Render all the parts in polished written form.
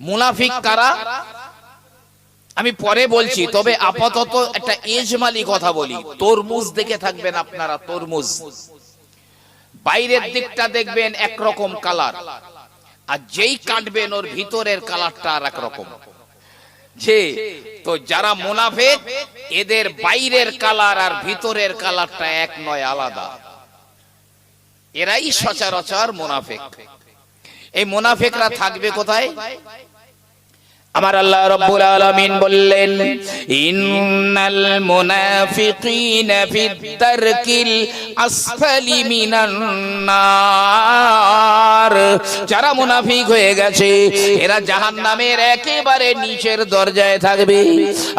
মুনাফিক কারা আমি পরে বলছি, তবে আপাতত একটা ইজমালি কথা বলি। তরমুজ দেখে থাকবেন আপনারা, তরমুজ বাইরের দিকটা দেখবেন একরকম কালার, আর যেই কাটবেন ওর ভিতরের কালারটা আর এক রকম। যে তো যারা মুনাফিক, এদের বাইরের কালার আর ভিতরের কালারটা এক নয়, আলাদা। এরাই সচরাচর মুনাফিক। এই মুনাফিকরা থাকবে কোথায়? আমার আল্লাহ রাব্বুল আলামিন বললেন, ইন্নাল মুনাফিকিনা ফিদ দারকিল আসফালি মিনান নার। যারা মুনাফিক হয়ে গেছে এরা জাহান্নামের একেবারে নিচের দরজায় থাকবে।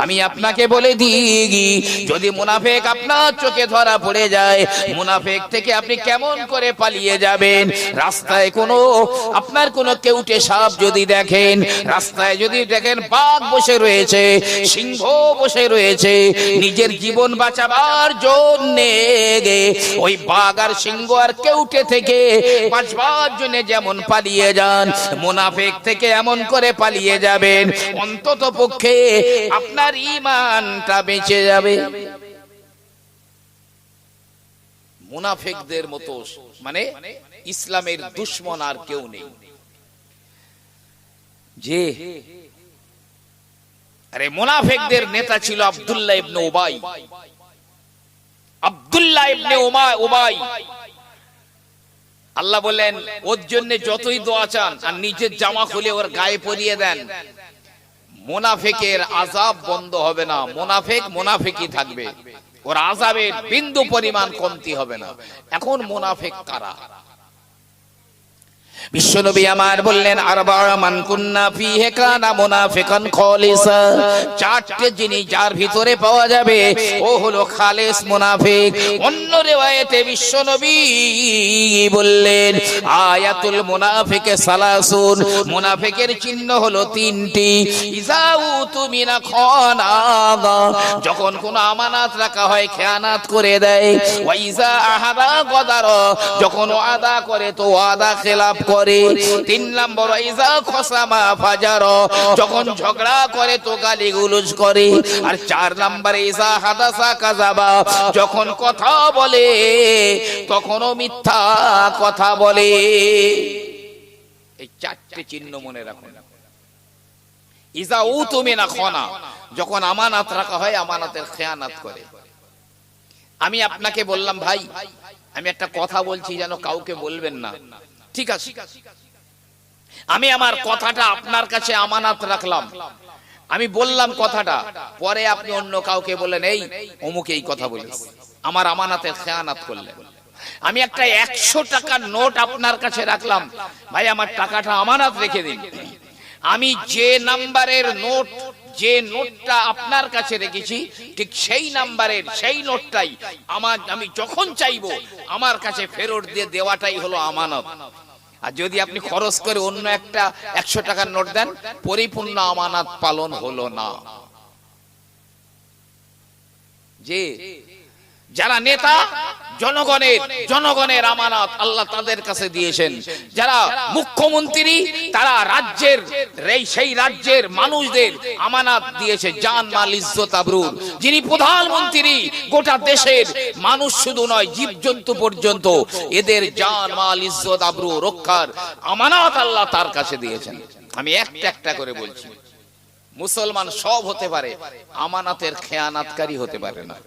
আমি আপনাকে বলে দিই, যদি মুনাফিক আপনার চোখে ধরা পড়ে যায়, মুনাফিক থেকে আপনি কেমন করে পালিয়ে যাবেন? রাস্তায় আপনার কোনো কেউটে সাপ যদি দেখেন, রাস্তায় যদি দেখেন বাঘ বসে রয়েছে, সিংহ বসে রয়েছে, নিজের জীবন বাঁচাবার জন্য ওই বাঘ আর সিংহ আর কেউটে থেকে বাঁচবার জন্য যেমন পালিয়ে যান, মুনাফিক থেকে এমন করে পালিয়ে যাবেন, অন্তত পক্ষে আপনার ঈমানটা বেঁচে যাবে। মুনাফিকদের মতো মানে ইসলামের দুশমন আর কেউ নেই। যে আরে মুনাফিকদের নেতা ছিল আব্দুল্লাহ ইবনে উবাই। আব্দুল্লাহ ইবনে উবাই, আল্লাহ বলেন ওর জন্য যতই দোয়া চান আর নিজের জামা খুলে ওর গায়ে পরিয়ে দেন, মুনাফিকের আযাব বন্ধ হবে না। মুনাফিক মুনাফিকই থাকবে, ওর আযাবের বিন্দু পরিমাণ কমতি হবে না। এখন মুনাফিক কারা? বিশ্বনবী আমার বললেন, আরবা মান কুন্না ফিহি কানা মুনাফিকান খালিসা। চারটি জিনিস যার ভিতরে পাওয়া যাবে ও হলো খালিস মুনাফিক। অন্য riwayate বিশ্বনবী বললেন, আয়াতুল মুনাফিকে সালাসুন। মুনাফিকের চিহ্ন হলো তিনটি। ইযাউ তুমিনা খানা, যখন কোনো আমানত রাখা হয় খেয়ানত করে দেয়। ওয়া ইযা আহাদা গাদার, যখন ওয়াদা করে তো ওয়াদা খেলাফ করে। 3 নম্বর, ইযা খসামা ফাজার, যখন ঝগড়া করে তো গালিগুলোজ করে। আর 4 নম্বরে, ইযা হাদাসা কাযাবা, যখন কথা বলে তখনও মিথ্যা কথা বলে। এই 4টে চিহ্ন মনে রাখুন। ইযা উতুমিনা খানা, যখন আমানত রাখা হয় আমানতের খেয়ানত করে। আমি আপনাকে বললাম, ভাই আমি একটা কথা বলছি, যেন কাউকে বলবেন না, ঠিক আছে? আমি আমার কথাটা আপনার কাছে আমানত রাখলাম, আমি বললাম কথাটা, পরে আপনি অন্য কাউকে বলেন এই অমুক এই কথা বলেছে, আমার আমানতের খেয়ানত করলেন। আমি একটা 100 টাকার নোট আপনার কাছে রাখলাম, ভাই আমার টাকাটা আমানত রেখে দিন। আমি যে নাম্বারের নোট, যে নোটটা আপনার কাছে রেখেছি, ঠিক সেই নাম্বারের সেই নোটটাই আমি যখন চাইবো আমার কাছে ফেরত দিয়ে দেওয়াটাই হলো আমানত। আর যদি আপনি খরচ করে অন্য একটা 100 টাকার নোট দেন, পরিপূর্ণ আমানত পালন হলো না। যে যারা নেতা, জনগণের আমানত আল্লাহ তাদের কাছে দিয়েছেন। যারা মুখ্যমন্ত্রী, তারা সেই রাজ্যের মানুষদের আমানত দিয়েছে, জান মাল ইজ্জত আবরু। যিনি প্রধানমন্ত্রী, গোটা দেশের মানুষ শুধু নয়, জীবজন্তু পর্যন্ত এদের জান মাল ইজ্জত আবরু রক্ষার আমানত আল্লাহ তার কাছে দিয়েছেন। আমি একটা করে বলছি, মুসলমান সব হতে পারে, আমানতের খেয়ানতকারী হতে পারে না।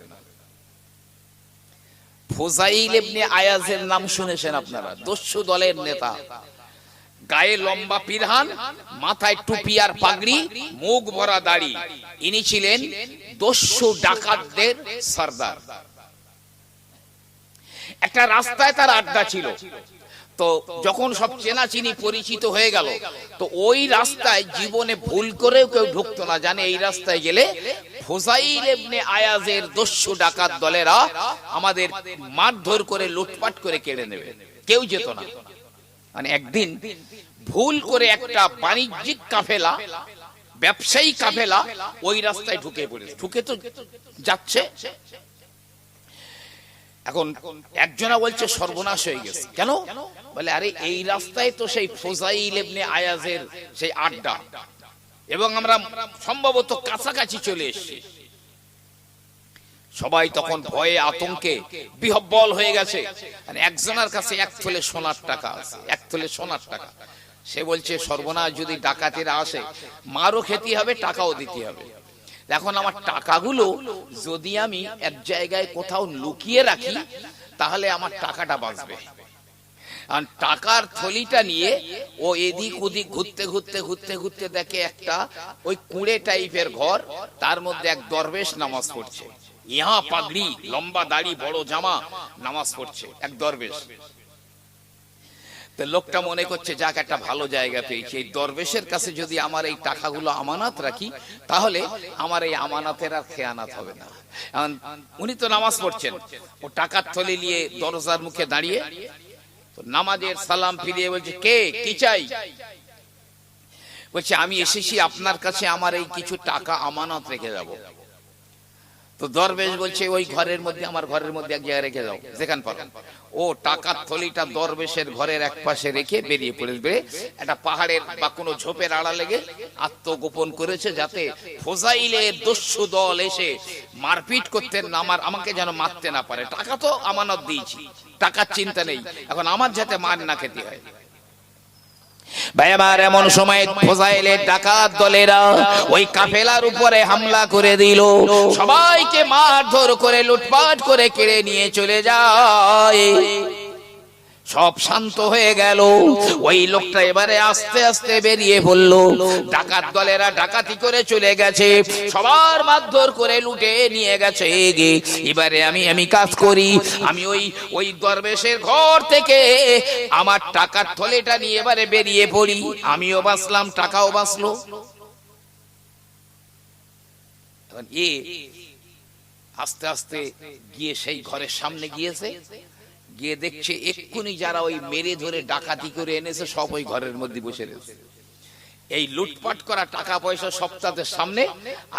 ফুজাইল ইবনে আয়াজের নাম শুনেছেন আপনারা? দস্যু দলের নেতা, গায়ে লম্বা পিরহান, মাথায় টুপি আর পাগড়ি, মুখ ভরা দাড়ি। ইনি ছিলেন দস্যু ডাকাতদের সরদার। একটা রাস্তায় তার আড্ডা ছিল। তো যখন সব চেনাচিনি পরিচিত হয়ে গেল, তো ওই রাস্তায় জীবনে ভুল করেও কেউ ঢুকতো না, জানে এই রাস্তায় গেলে ফুজাইল ইবনে আয়াজের দস্যু ডাকাত দলেরা আমাদের মারধর করে লুটপাট করে কেড়ে নেবে, কেউ যেত না। মানে একদিন ভুল করে একটা বাণিজ্যিক কাফেলা, ব্যবসায়ী কাফেলা ওই রাস্তায় ঢুকে পড়েছে। ঢুকে তো যাচ্ছে, এখন একজনা বলছে সর্বনাশ হয়ে গেছে, কেন? বলে আরে এই রাস্তায় তো সেই ফুজাইল ইবনে আয়াজের সেই আড্ডা, এবং আমরা সম্ভবত কাছাকাছি চলে এসেছি। সবাই তখন ভয়ে আতঙ্কে বিহ্বল হয়ে গেছে। আর একজনের কাছে 1 তোলে সোনার টাকা আছে, 1 তোলে সোনার টাকা। সে বলছে সর্বনাশ, যদি ডাকাতেরা আসে মারও খেতে হবে, টাকাও দিতে হবে। এখন আমার টাকাগুলো যদি আমি এক জায়গায় কোথাও লুকিয়ে রাখি তাহলে আমার টাকাটা বাঁচবে। আর টাকার থলিটা নিয়ে ও এদিক ওদিক ঘুরতে ঘুরতে ঘুরতে ঘুরতে দেখে একটা ওই কুঁড়ে টাইপের ঘর, তার মধ্যে এক দরবেশ নামাজ পড়ছে। ইহা পাগড়ি, লম্বা দাড়ি, বড় জামা, নামাজ পড়ছে এক দরবেশ। তো লোকটা মনে করছে যাক একটা ভালো জায়গা পেয়েছি, এই দরবেশের কাছে যদি আমার এই টাকাগুলো আমানত রাখি তাহলে আমার এই আমানতের আর খেয়ানাত হবে না। উনি তো নামাজ পড়ছেন, ও টাকার থলি নিয়ে দরজার মুখে দাঁড়িয়ে নামাজের সালাম ফিরিয়ে বলছে, কে, কি চাই? বলছে আমি এসেছি আপনার কাছে আমার এই কিছু টাকা আমানত রেখে যাব। তো দরবেশ বলছে ওই ঘরের মধ্যে, আমার ঘরের মধ্যে এক জায়গায় রেখে যাও, যেখান পারো। ও টাকার থলিটা দরবেশের ঘরের এক পাশে রেখে বেরিয়ে পড়বে। একটা পাহাড়ের বা কোনো ঝোপের আড়া লেগে আত্মগোপন করেছে, যাতে ফুজাইলের দস্যু দল এসে মারপিট করতে আমাকে যেন মারতে না পারে। টাকা তো আমানত দিয়েছি, টাকার চিন্তা নেই, এখন আমার যাতে মার না খেতে হয়। ভাই আমার, এমন সময় ফুজাইলের ডাকাত দলেরা ওই কাফেলার উপরে হামলা করে দিল, সবাইকে মারধর করে লুটপাট করে কেড়ে নিয়ে চলে যায়। সব শান্ত হয়ে গেল। ওই লোকটা এবারে আস্তে আস্তে বেরিয়ে পড়ল। ডাকাত দলেরা ডাকাতি করে চলে গেছে, সবার মারধর করে লুটে নিয়ে গেছে। এবারে আমি কাজ করি, আমি ওই দরবেশের ঘর থেকে আমার টাকার থলেটা নিয়ে এবারে বেরিয়ে পড়ি, আমিও বাঁচলাম, টাকাও বাঁচলো। আস্তে আস্তে গিয়ে সেই ঘরের সামনে গিয়েছে, গিয়ে দেখছে এক্ষুনি যারা ওই মেরে ধরে ডাকাতি করে এনেছে সব ওই ঘরের মধ্যে বসে রয়েছে। এই লুটপাট করা টাকা পয়সা সব তাদের সামনে,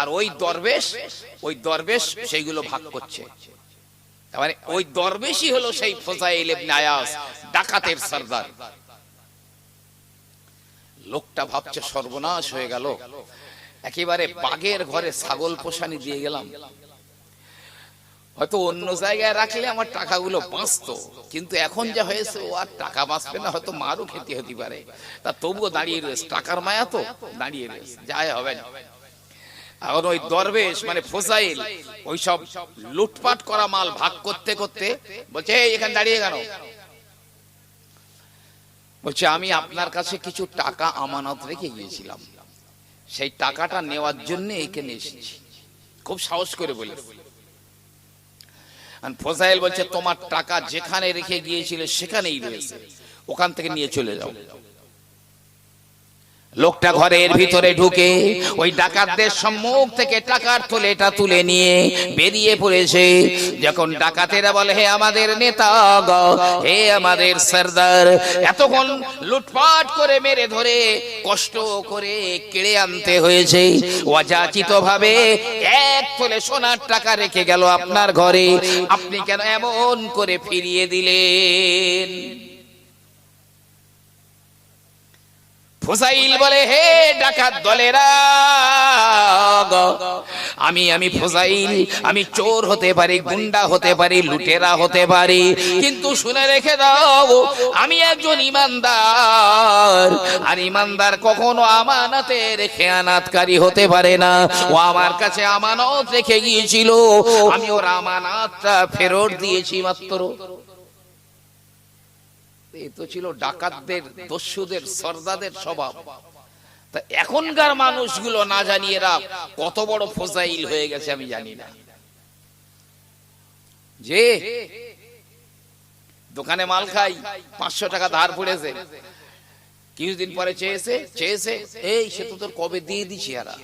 আর ওই দরবেশ সেইগুলো ভাগ করছে। মানে ওই দরবেশই হলো সেই ফুজাইল ইবনে আয়াজ, ডাকাতের সরদার। লোকটা ভাবছে সর্বনাশ হয়ে গেল, একেবারে বাঘের ঘরে ছাগল পোষানি দিয়ে গেলাম। হয়তো অন্য জায়গায় রাখলে আমার টাকাগুলো বাঁচতো, কিন্তু এখন যা হয়েছে ও আর টাকা বাঁচবে না, হয়তো মারও খেতে হতে পারে। তা তবুও দাঁড়িয়ে রয়েছে, টাকার মায়া তো দাঁড়িয়ে রয়েছে, যাই হবে না। এখন ওই দরবেশ মানে ফুজাইল ওই সব লুটপাট করা মাল ভাগ করতে করতে বলছে, এখানে দাঁড়িয়ে কেন? বলছে আমি আপনার কাছে কিছু টাকা আমানত রেখে গিয়েছিলাম, সেই টাকাটা নেওয়ার জন্য এখানে এসেছি। খুব সাহস করে বলে। ফুজাইল বলছে তোমার টাকা যেখানে রেখে গিয়েছিলে সেখানেই রয়েছে, ওখান থেকে নিয়ে চলে যাও। লোকটা ঘরের ভিতরে ঢুকে ওই ডাকাতদের সম্মুখ থেকে টাকার থলেটা তুলে নিয়ে বেরিয়ে পড়েছে। যখন ডাকাতেরা বলে, হে আমাদের নেতা, হে আমাদের সরদার, এতক্ষণ লুটপাট করে মেরে ধরে কষ্ট করে কেড়ে আনতে হয়েছে, অযাচিত ভাবে 1 তোলে সোনার টাকা রেখে গেল আপনার ঘরে, আপনি কেন এমন করে ফিরিয়ে দিলেন? ফুজাইল বলে, হে ডাকাত দলেরা, আমি ফুজাইল, আমি চোর হতে পারি, গুন্ডা হতে পারি, লুটেরা হতে পারি, কিন্তু শুনে রেখে দাও আমি একজন ইমানদার, আর ইমানদার কখনো আমানতের খেয়ানাতকারী হতে পারে না। ও আমার কাছে আমানত রেখে গিয়েছিল, আমি ওর আমানতটা ফেরত দিয়েছি মাত্র। এ তো ছিল ডাকাতদের, দস্যুদের, সরদারদের স্বভাব। তা এখনকার মানুষগুলো না জানি এরা কত বড় ফুজাইল হয়ে গেছে আমি জানি না। যে দোকানে মাল খাই, 500 টাকা ধার পড়েছে, কিছুদিন পরে চেয়েছে এই সে তো তোর কবে দিয়ে দিছি, এরা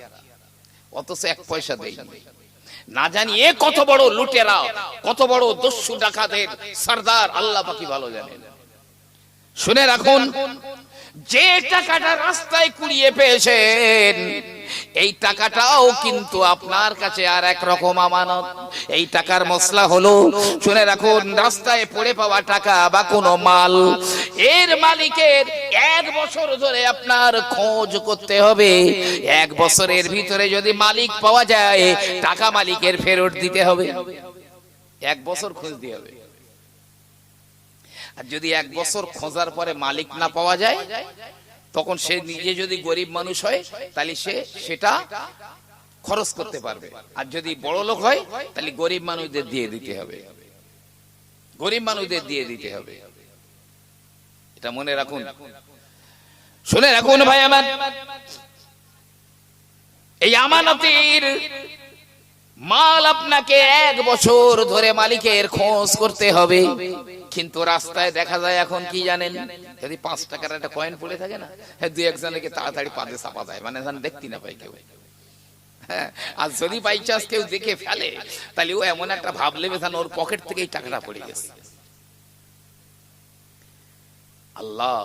অথচ 1 পয়সা দেয়নি। না জানি এ কত বড় লুটেরা, কত বড় দস্যু ডাকাতের সরদার, আল্লাহ পাকি ভালো জানেন। শুনে রাখুন, যে টাকাটা রাস্তায় কুড়িয়ে পেয়েছেন, এই টাকাটাও কিন্তু আপনার কাছে আর এক রকম আমানত। এই টাকার মশলা হলো, শুনে রাখুন, রাস্তায় পড়ে পাওয়া টাকা বা কোনো মাল, এর মালিকের 1 বছর ধরে আপনার খোঁজ করতে হবে। 1 বছরের ভিতরে যদি মালিক পাওয়া যায়, টাকা মালিকের ফেরত দিতে হবে। 1 বছর খোঁজ দিতে হবে। আর যদি 1 বছর খোঁজার পরে মালিক না পাওয়া যায়, তখন সে নিজে যদি গরিব মানুষ হয় তাহলে সে সেটা খরচ করতে পারবে। আর যদি বড় লোক হয় তাহলে গরিব মানুষদের দিয়ে দিতে হবে, গরিব মানুষদের দিয়ে দিতে হবে। এটা মনে রাখুন, শুনে রাখুন ভাই আমার। এই আমানতের মাল আপনাকে 1 বছর ধরে মালিকের খোঁজ করতে হবে। কিন্তু রাস্তায় দেখা যায় এখন কি জানেন, যদি 5 টাকার একটা কয়েন পড়ে থাকে না, দুই একজনকে তাড়াতাড়ি পাদে চাপা যায়, মানে দেখতে না পাই কেউ। হ্যাঁ, আর যদি বাই চান্স কেউ দেখে ফেলে, তাহলে ও এমন একটা ভাব নেবে যেন ওর পকেট থেকে এই টাকাটা পড়ে গেছে। আল্লাহ,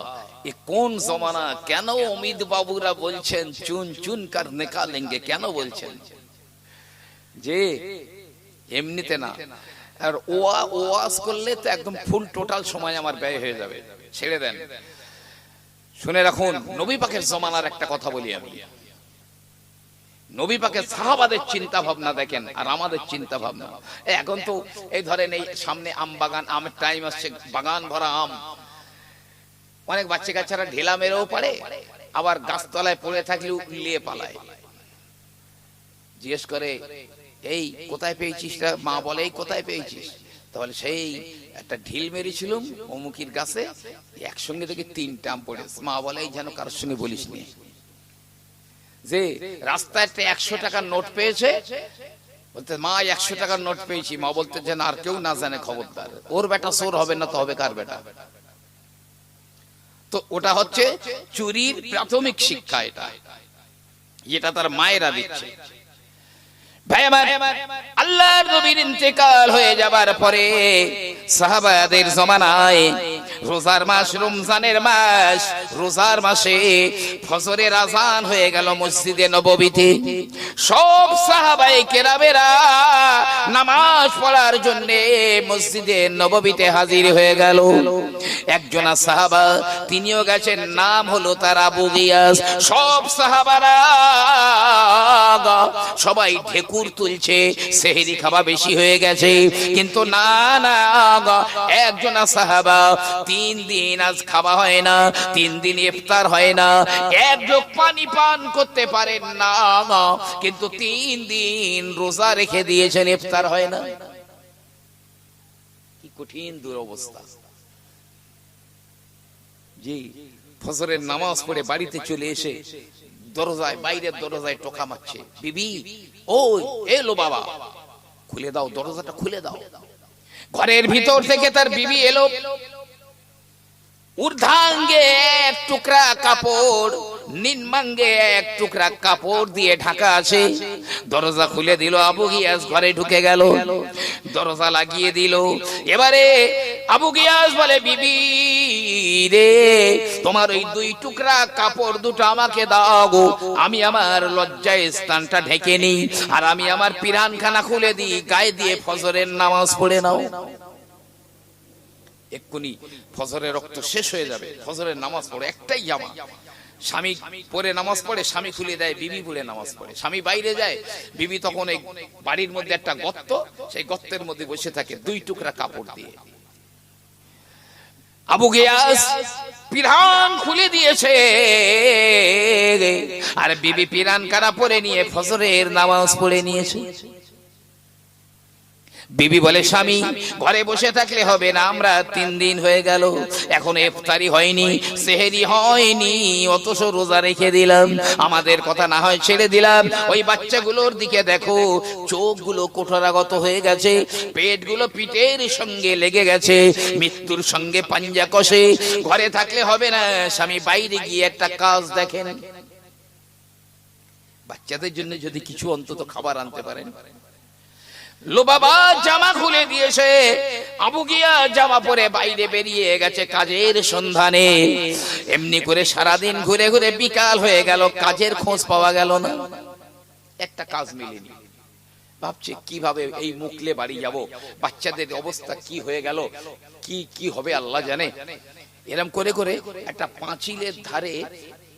এ কোন জমানা! কেন অমিত বাবুরা বলছেন চুন চুন কর নিকালেঙ্গে, কেন বলছেন? যে এমনিতে না, আর ওয়াজ করলে তো একদম ফুল টোটাল সময় আমার ব্যয় হয়ে যাবে, ছেড়ে দেন। শুনে রাখুন, নবী পাকের জমানার একটা কথা বলি আমি। নবী পাকের সাহাবাদের চিন্তা ভাবনা দেখেন আর আমাদের চিন্তা ভাবনা। এখন তো এই ধরেন, এই সামনে আম বাগান, আমের টাইম আসছে, বাগান ভরা আম। অনেক বাচ্চা কাচ্চারা ঢেলা মেরেও পারে, আবার গাছতলায় পড়ে থাকলেও নিয়ে পালায়। জিজ্ঞেস করে, এই কোথায় পেয়েছিস? মা বলে, এই কোথায় পেয়েছিস? তাহলে সেই একটা ঢিল মেরেছিলাম অমুকির গাছে, একসঙ্গে থেকে 3টা আম পড়েছে। মা বলে, এই যেন কারোর সঙ্গে বলিস নি। যে রাস্তায় একটা 100 টাকার নোট পেয়েছে, বলতে মা 100 টাকার নোট পেয়েছি। মা বলতে যেন আর কেউ না জানে, খবরদার, ওর বেটা চোর হবে না তো হবে কার বেটা? তো ওটা হচ্ছে চুরির প্রাথমিক শিক্ষা, এটা তার মায়েরা দিচ্ছে। ভাই আমার, আল্লাহর নবীর ইন্তেকাল হয়ে যাবার পরে সাহাবাদের জমানায় রোজার মাস, রমজানের মাস, রোজার মাসে ফজরের আযান হয়ে গেল মসজিদে নববীতে। সব সাহাবায়ে কেরামেরা নামাজ পড়ার জন্য মসজিদে নববীতে হাজির হয়ে গেল। একজন সাহাবা, তিনিও গেছেন, নাম হলো তার আবু গিয়াস। সব সাহাবারা সবাই ঢেকুর তুলছে, সেহরি খাওয়া বেশি হয়ে গেছে। কিন্তু না না, একজন সাহাবা 3 দিন আজ খাওয়া হয় না, 3 দিন ইফতার হয় না, এক জগ পানি পান করতে পারেন না, কিন্তু 3 দিন রোজা রেখে দিয়েছেন, ইফতার হয় না। কি কঠিন দুরবস্থা! জি, ফজরের নামাজ পড়ে বাড়িতে চলে এসে দরজায়, বাইরের দরজায় টোকা মারছে, বিবি ওই এলো বাবা, খুলে দাও, দরজাটা খুলে দাও। ঘরের ভিতর থেকে তার বিবি এলো, ঊর্ধ্বাঙ্গে 1 টুকরা কাপড়, নিম্নাঙ্গে 1 টুকরা কাপড় দিয়ে ঢাকা আছে। দরজা খুলে দিল, আবু গিয়াস ঘরে ঢুকে গেল, দরজা লাগিয়ে দিল। এবারে আবু গিয়াস বলে, বিবি রে, তোমার ওই 2 টুকরা কাপড় দুটো আমাকে দাও গো, আমি আমার লজ্জায় স্থানটা ঢেকে নিই, আর আমি আমার পিরানখানা খুলে দিই, গায়ে দিয়ে ফজরের নামাজ পড়ে নাও। এক্ষুনি ফজরের রক্ত শেষ হয়ে যাবে, ফজরের নামাজ পড়ে একটাই জামা। স্বামী পরে নামাজ পড়ে, স্বামী খুলে দেয়, বিবি পড়ে নামাজ পড়ে। স্বামী বাইরে যায়, বিবি তখন এই বাড়ির মধ্যে একটা গর্ত, সেই গর্তের মধ্যে বসে থাকে 2 টুকরা কাপড় দিয়ে। আবু গিয়াস পিরান খুলে দিয়েছে, আর বিবি পিরান কারা পরে নিয়ে ফজরের নামাজ পড়ে নিয়েছে। বিবি বলে, স্বামী ঘরে বসে থাকলে হবে না, আমরা 3 দিন হয়ে গেল, এখন ইফতারি হয়নি, সেহরি হয়নি, অথচ রোজা রেখে দিলাম, আমাদের কথা না হয় ছেড়ে দিলাম। ওই বাচ্চাগুলোর দিকে দেখো, চোখগুলো কোঠরাগত হয়ে গেছে, পেটগুলো পিঠের সঙ্গে লেগে গেছে, মৃত্যুর সঙ্গে পাঞ্জা কষে। ঘরে থাকলে হবে না, স্বামী বাইরে গিয়ে একটা কাজ দেখেন। বাচ্চাদের জন্য যদি কিছু অন্তত খাবার আনতে পারেন। লো বাবা জামা খুলে দিয়েছে, আবু গিয়াস জামা পরে বাইরে বেরিয়ে গেছে কাজের সন্ধানে। এমনি করে সারাদিন ঘুরে ঘুরে বিকাল হয়ে গেল, কাজের খোঁজ পাওয়া গেল না। একটা কাজ মিলেনি, ভাবছে কিভাবে এই মুকলে বাড়ি যাব, বাচ্চাদের অবস্থা কি হয়ে গেল, কি কি হবে আল্লাহ জানে। এরম করে করে একটা পাঁচিলের ধারে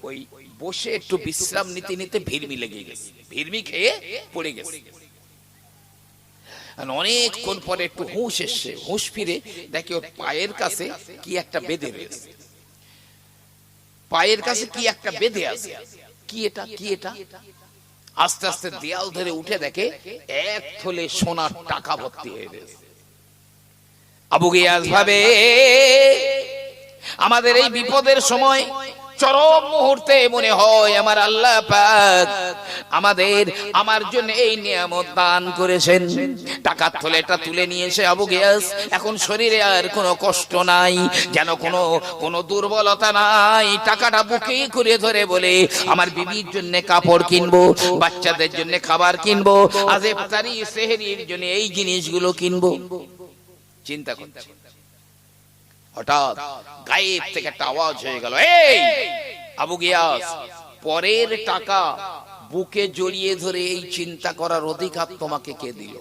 ওই বসে একটু বিশ্রাম নিতে নিতে ভিড়মি লেগে গেছে, ভিড়মি খেয়ে পড়ে গেছে। অনেকক্ষণ পরে একটু হুঁশ এসছে, হুঁশ ফিরে দেখে ওর পায়ের কাছে কি একটা বেঁধে রয়েছে, পায়ের কাছে কি একটা বেঁধে আছে। কি এটা, কি এটা? আস্তে আস্তে দেয়াল ধরে উঠে দেখে এক থলে সোনার টাকা ভর্তি হয়ে গেছে। আবু গিয়াস ভাবে আমাদের এই বিপদের সময় চরম মুহূর্তে মনে হয় আমার আল্লাহ পাক আমার জন্য এই নিয়ামত দান করেছেন। টাকার থলেটা তুলে নিয়েছে আবু গিয়াস, এখন শরীরে আর কোনো কষ্ট নাই, যেন কোনো দুর্বলতা নাই। টাকাটা বুকে করে ধরে বলে আমার বিবির জন্য কাপড় কিনবো, বাচ্চাদের জন্য খাবার কিনবো, আজ ইফতারি সেহরির জন্য এই জিনিসগুলো কিনবো। চিন্তা করছে, হঠাৎ গায়েব থেকে একটা আওয়াজ হয়ে গেল, এই আবু গিয়াস, পরের টাকা বুকে জড়িয়ে ধরে এই চিন্তা করার অধিকার তোমাকে কে দিল?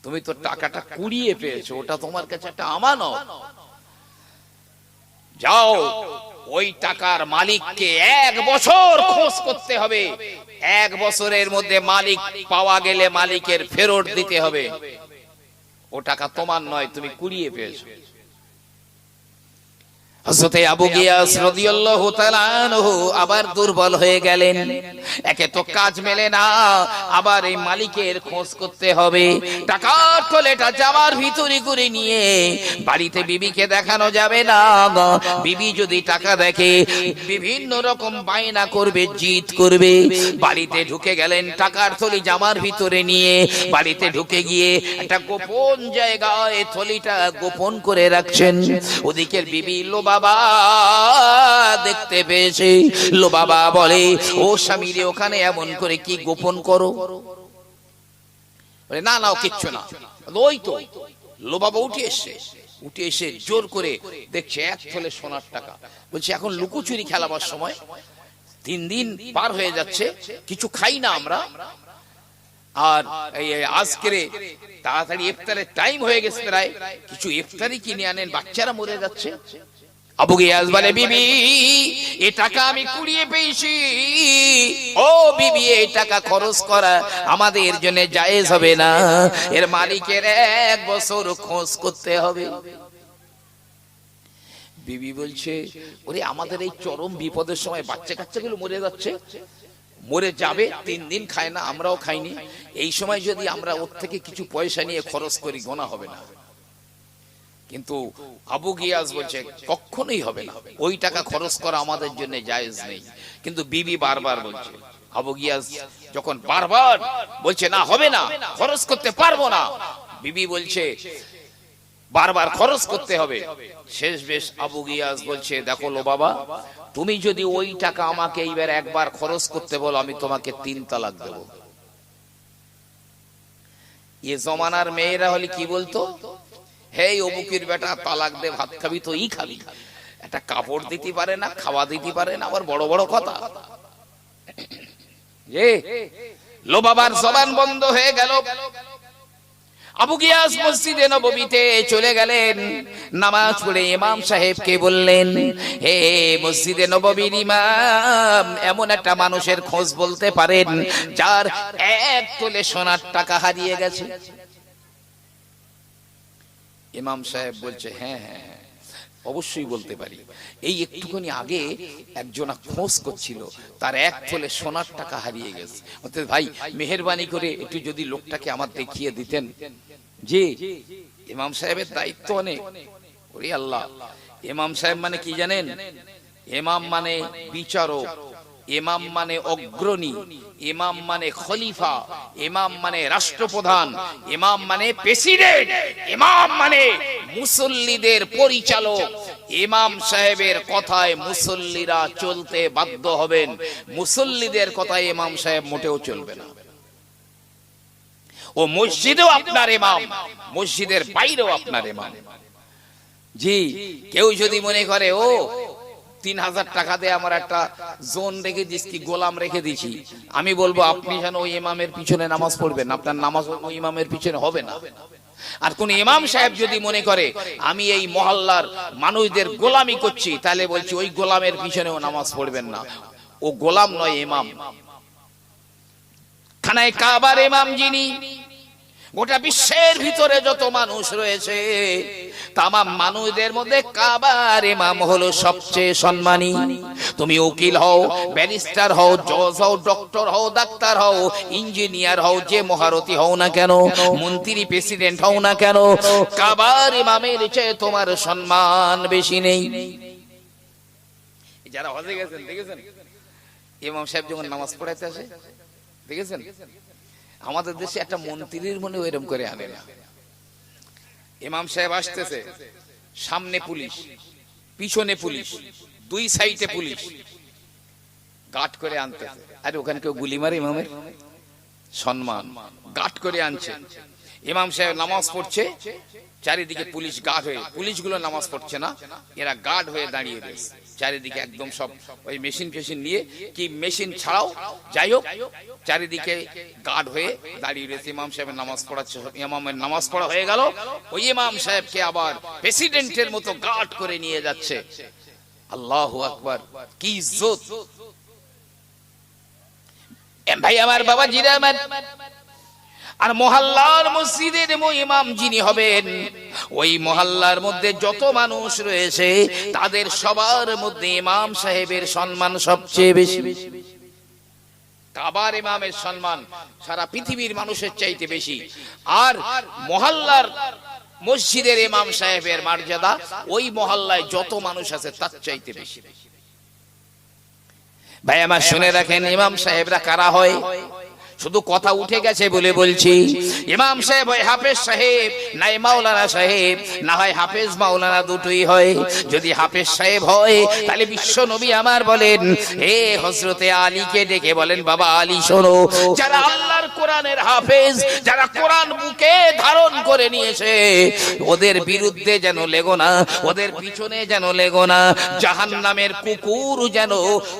তুমি তো টাকাটা কুড়িয়ে পেয়েছো, ওটা তোমার কাছে একটা আমানত। যাও ওই টাকার মালিককে 1 বছর খোঁজ করতে হবে, 1 বছরের মধ্যে মালিক পাওয়া গেলে মালিকের ফেরত দিতে হবে। ও টাকা তোমার নয়, তুমি কুড়িয়ে পেয়েছো। হযরত আবু গিয়াস রাদিয়াল্লাহু তাআলা আনহু আবার দুর্বল হয়ে গেলেন। একে তো কাজ মেলে না, আবার এই মালিকের খোঁজ করতে হবে। টাকার থলেটা জামার ভিতরে করে নিয়ে বাড়িতে বিবিকে দেখানো যাবে না, বিবি যদি টাকা দেখে বিভিন্ন রকম বায়না করবে, জিদ করবে। বাড়িতে ঢুকে গেলেন, টাকার থলি জামার ভিতরে নিয়ে বাড়িতে ঢুকে গিয়ে একটা গোপন জায়গায় থলিটা গোপন করে রাখছেন। ওদিকের বিবি লোবা বাবা দেখতে পেয়েছে। লো বাবা বলে, ও স্বামী রে, ওখানে এমন করে কি গোপন করো? না না, ও কিচ্ছু না। ওই তো লো বাবা উঠে এসে জোর করে দেখছে 1 থলে সোনার টাকা। বলছে এখন লুকোচুরি খেলাবার সময়, 3 দিন পার হয়ে যাচ্ছে, কিছু খাই না আমরা, আর এই আজকে তাড়াতাড়ি ইফতারের টাইম হয়ে গেছে, প্রায় কিছু ইফতারি কিনে আনেন, বাচ্চারা মরে যাচ্ছে। আবু গিয়াস বলে, বিবি এই টাকা আমি কুড়িয়ে পেয়েছি, ও বিবি এই টাকা খরচ করা আমাদের জন্য জায়েজ হবে না, এর মালিকের 1 বছর খোঁজ করতে হবে। বিবি বলছে, ওরে আমাদের এই চরম বিপদের সময় বাচ্চা কাচ্চাগুলো মরে যাচ্ছে, মরে যাবে, 3 দিন খায় না, আমরাও খাইনি, এই সময় যদি আমরা ওর থেকে কিছু পয়সা নিয়ে খরচ করি গোনা হবে না। কিন্তু আবু গিয়াস বলছে কখনোই হবে না, ওই টাকা খরচ করা আমাদের জন্য জায়েজ নেই। কিন্তু বিবি বারবার বলছে, আবু গিয়াস যখন বারবার বলছে না হবে না, খরচ করতে পারবো না, বিবি বলছে বারবার খরচ করতে হবে। শেষ বেশ আবু গিয়াস বলছে, দেখো লো বাবা, তুমি যদি ওই টাকা আমাকে এইবার একবার খরচ করতে বলো, আমি তোমাকে 3 তালাক দেব। এ জমানার মেয়েরা হলে কি বলতো, হে অমুকের বেটা, তালাক দে, ভাত খাবি তো ই খাবি, একটা কাপড় দিতে পারে না, খাওয়া দিতে পারে না, আবার বড় বড় কথা। লো বাবার জবান বন্ধ হয়ে গেল। আবু গিয়াস মসজিদে নববীতে চলে গেলেন, নামাজ পড়ে ইমাম সাহেবকে বললেন, হে মসজিদে নববীর ইমাম, এমন একটা মানুষের খোঁজ বলতে পারেন যার 1 তোলে সোনার টাকা হারিয়ে গেছে? ইমাম সাহেব বলছে, হ্যাঁ হ্যাঁ অবশ্যই বলতে পারি। এই একটুখানি আগে একজন খোঁজ করছিল, তার 1 তোলে সোনার টাকা হারিয়ে গেছে। অর্থাৎ ভাই মেহেরবানি করে একটু যদি লোকটাকে আমার দেখিয়ে দিতেন। জি, ইমাম সাহেবের দায়িত্ব অনেক। ওরে আল্লাহ, ইমাম সাহেব মানে কি জানেন? ইমাম মানে বিচারক, ইমাম মানে অগ্রণী, ইমাম মানে খলিফা, ইমাম মানে রাষ্ট্রপ্রধান, ইমাম মানে প্রেসিডেন্ট, ইমাম মানে মুসল্লিদের পরিচালক। ইমাম সাহেবের কথায় মুসল্লিরা চলতে বাধ্য হবেন, মুসল্লিদের কথায় ইমাম সাহেব মোটেও চলবে না। ও মসজিদেও আপনার ইমাম, মসজিদের বাইরেও আপনার ইমাম। জি, কেউ যদি মনে করে ও 3000 টাকা দিয়ে আমার একটা জোন রেখে দিস কি গোলাম রেখে দিছি, আমি বলবো আপনি যেন ওই ইমামের পিছনে নামাজ পড়বেন, আপনার নামাজ ওই ইমামের পিছনে হবে না। আর কোন ইমাম সাহেব যদি মনে করে আমি এই মহল্লার মানুষদের গোলামি করছি, তাহলে বলছি ওই গোলামের পিছনেও নামাজ পড়বেন না, ও গোলাম নয়, ইমাম। খানায় কাবার ইমাম যিনি, গোটা বিশ্বের ভিতরে যত মানুষ রয়েছে তামাম মানুষদের মধ্যে কাবার ইমাম হলো সবচেয়ে সম্মানী। তুমি উকিল হও, ব্যারিস্টার হও, জজ হও, ডক্টর হও, ডাক্তার হও, ইঞ্জিনিয়ার হও, যে মহারথী হও না কেন, মন্ত্রী প্রেসিডেন্ট হও না কেন, কাবার ইমামের চেয়ে তোমার সম্মান বেশি নেই। যারা হজে গেছেন দেখেছেন ইমাম সাহেব যখন নামাজ পড়াইতে আসে, দেখেছেন আমাদের দেশে একটা মন্ত্রীর মনে ওইরকম করে আনে না। ইমাম সাহেব আসতেছে, সামনে পুলিশ, পিছনে পুলিশ, দুই সাইডে পুলিশ, গার্ড করে আনতেছে। আরে ওখানে কেউ গুলি মারে ইমামের সম্মান, গার্ড করে আনছে। ইমাম সাহেব নামাজ পড়ছে, চারিদিকে পুলিশ গার্ড হয়ে, পুলিশগুলো নামাজ পড়ছে না, এরা গার্ড হয়ে দাঁড়িয়ে রয়েছে চারিদিকে, একদম সব ওই মেশিন ফেশিন নিয়ে, কি মেশিন ছাড়াও যাই হোক চারিদিকে গার্ড হয়ে দাঁড়িয়ে রয়েছে। ইমাম সাহেবের নামাজ পড়াচ্ছে, ইমামের নামাজ পড়া হয়ে গেল, ওই ইমাম সাহেবকে আবার প্রেসিডেন্টের মতো গার্ড করে নিয়ে যাচ্ছে। আল্লাহু আকবার, কি ইজ্জত! ভাই আমার, বাবা জিরা আমার, আর মহল্লার মসজিদের ইমাম যিনি হবেন, ওই মহল্লার মধ্যে যত মানুষ রয়েছে তাদের সবার মধ্যে ইমাম সাহেবের সম্মান সবচেয়ে বেশি। কাবার ইমামের সম্মান সারা পৃথিবীর মানুষের চাইতে বেশি, আর মহল্লার মসজিদের ইমাম সাহেবের মর্যাদা ওই মহল্লায় যত মানুষ আছে তার চাইতে বেশি। ভাই আমার শুনে রাখেন, ইমাম সাহেবরা কারা হয়? শুধু কথা উঠে গেছে বলে বলছি, ইমাম সাহেব হয় হাফেজ সাহেব, নাই মাওলানা সাহেব, না হয় হাফেজ মাওলানা, দুটোই হয়। যদি হাফেজ সাহেব হয় তাহলে বিশ্ব নবী আমার বলেন, হে হযরতে আলীকে ডেকে বলেন, বাবা আলী শোনো, যারা আল্লাহর কোরআনের হাফেজ, যারা কোরআন বুকে ধারণ করে নিয়েছে, ওদের বিরুদ্ধে যেন লেগো না, ওদের পিছনে যেন লেগো না, জাহান্নামের কুকুর যেন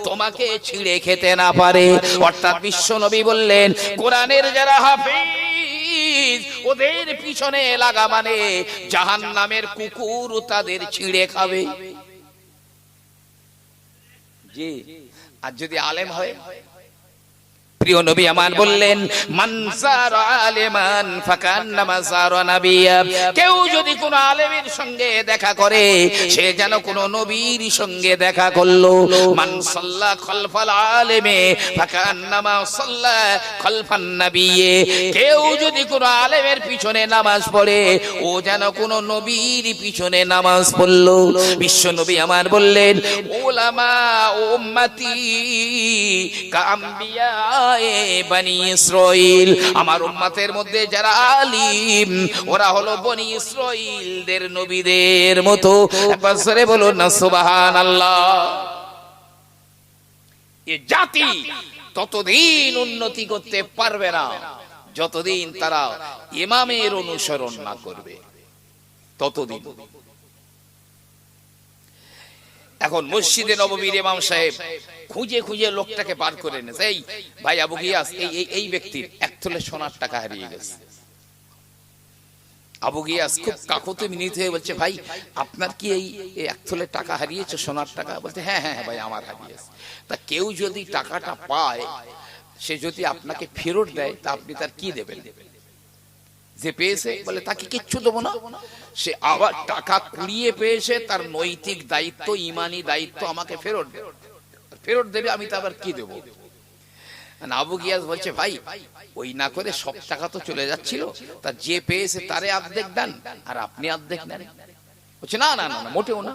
তোমাকে ছিঁড়ে খেতে না পারে। অর্থাৎ বিশ্ব নবী বললেন, কোরআনের যারা হাফেজ ওদের পিছনে লাগা মানে জাহান্নামের কুকুর তাদের ছিঁড়ে খাবে। জি, আর যদি আলেম হয়, প্রিয় নবী আমার বললেন, মান সারা আলিমান ফাকান্নামা সারা নাবিয়্যা, কেউ যদি কোন আলেমের সঙ্গে দেখা করে সে যেন কোন নবীর সঙ্গে দেখা করলো। মান সাল্লা খালফাল আলিমে ফাকান্নামা সাল্লা খালফান নাবিয়্যা, কেউ যদি কোন আলেমের পিছনে নামাজ পড়ে ও যেন কোন নবীর পিছনে নামাজ পড়লো। বিশ্ব নবী আমার বললেন, উলামা উম্মতি কাআম্বিয়া বনি ইসরাইল, আমার উম্মতের মধ্যে যারা আলিম ওরা হলো বনি ইসরাইলদের নবীদের মতো। একবার জোরে বলুন না সুবহানাল্লাহ। এই জাতি ততদিন উন্নতি করতে পারবে না যতদিন তারা ইমামের অনুসরণ না করবে, ততদিন। এখন মসজিদে নববীর ইমাম সাহেব খুঁজে খুঁজে লোকটাকে বার করে এনেছে, এই ভাই আবু গিয়াস, এই ব্যক্তির এক তোলে সোনার টাকা হারিয়ে গেছে। আবু গিয়াস খুব কাকুতি মিনতি হয়ে বলছে, ভাই আপনার কি এই এক তোলে টাকা হারিয়েছে, সোনার টাকা? বলতে হ্যাঁ হ্যাঁ ভাই আমার হারিয়েছে। তা কেউ যদি টাকাটা পায়, সে যদি আপনাকে ফেরত দেয়, তা আপনি তার কি দেবেন? যে পেয়েছে বলে তাকে কিচ্ছু দেবো না, সে আবার টাকা কুড়িয়ে পেয়েছে, তার নৈতিক দায়িত্ব, ইমানি দায়িত্ব আমাকে ফেরত দেবে, আমি তো আবার কি দেবো? আবু গিয়াস বলছে, ভাই ওই না করে সব টাকা তো চলে যাচ্ছিল, তা যে পেয়েছে তারে অর্ধেক দেন আর আপনি অর্ধেক নেন। বলছে না না না, মোটেও না।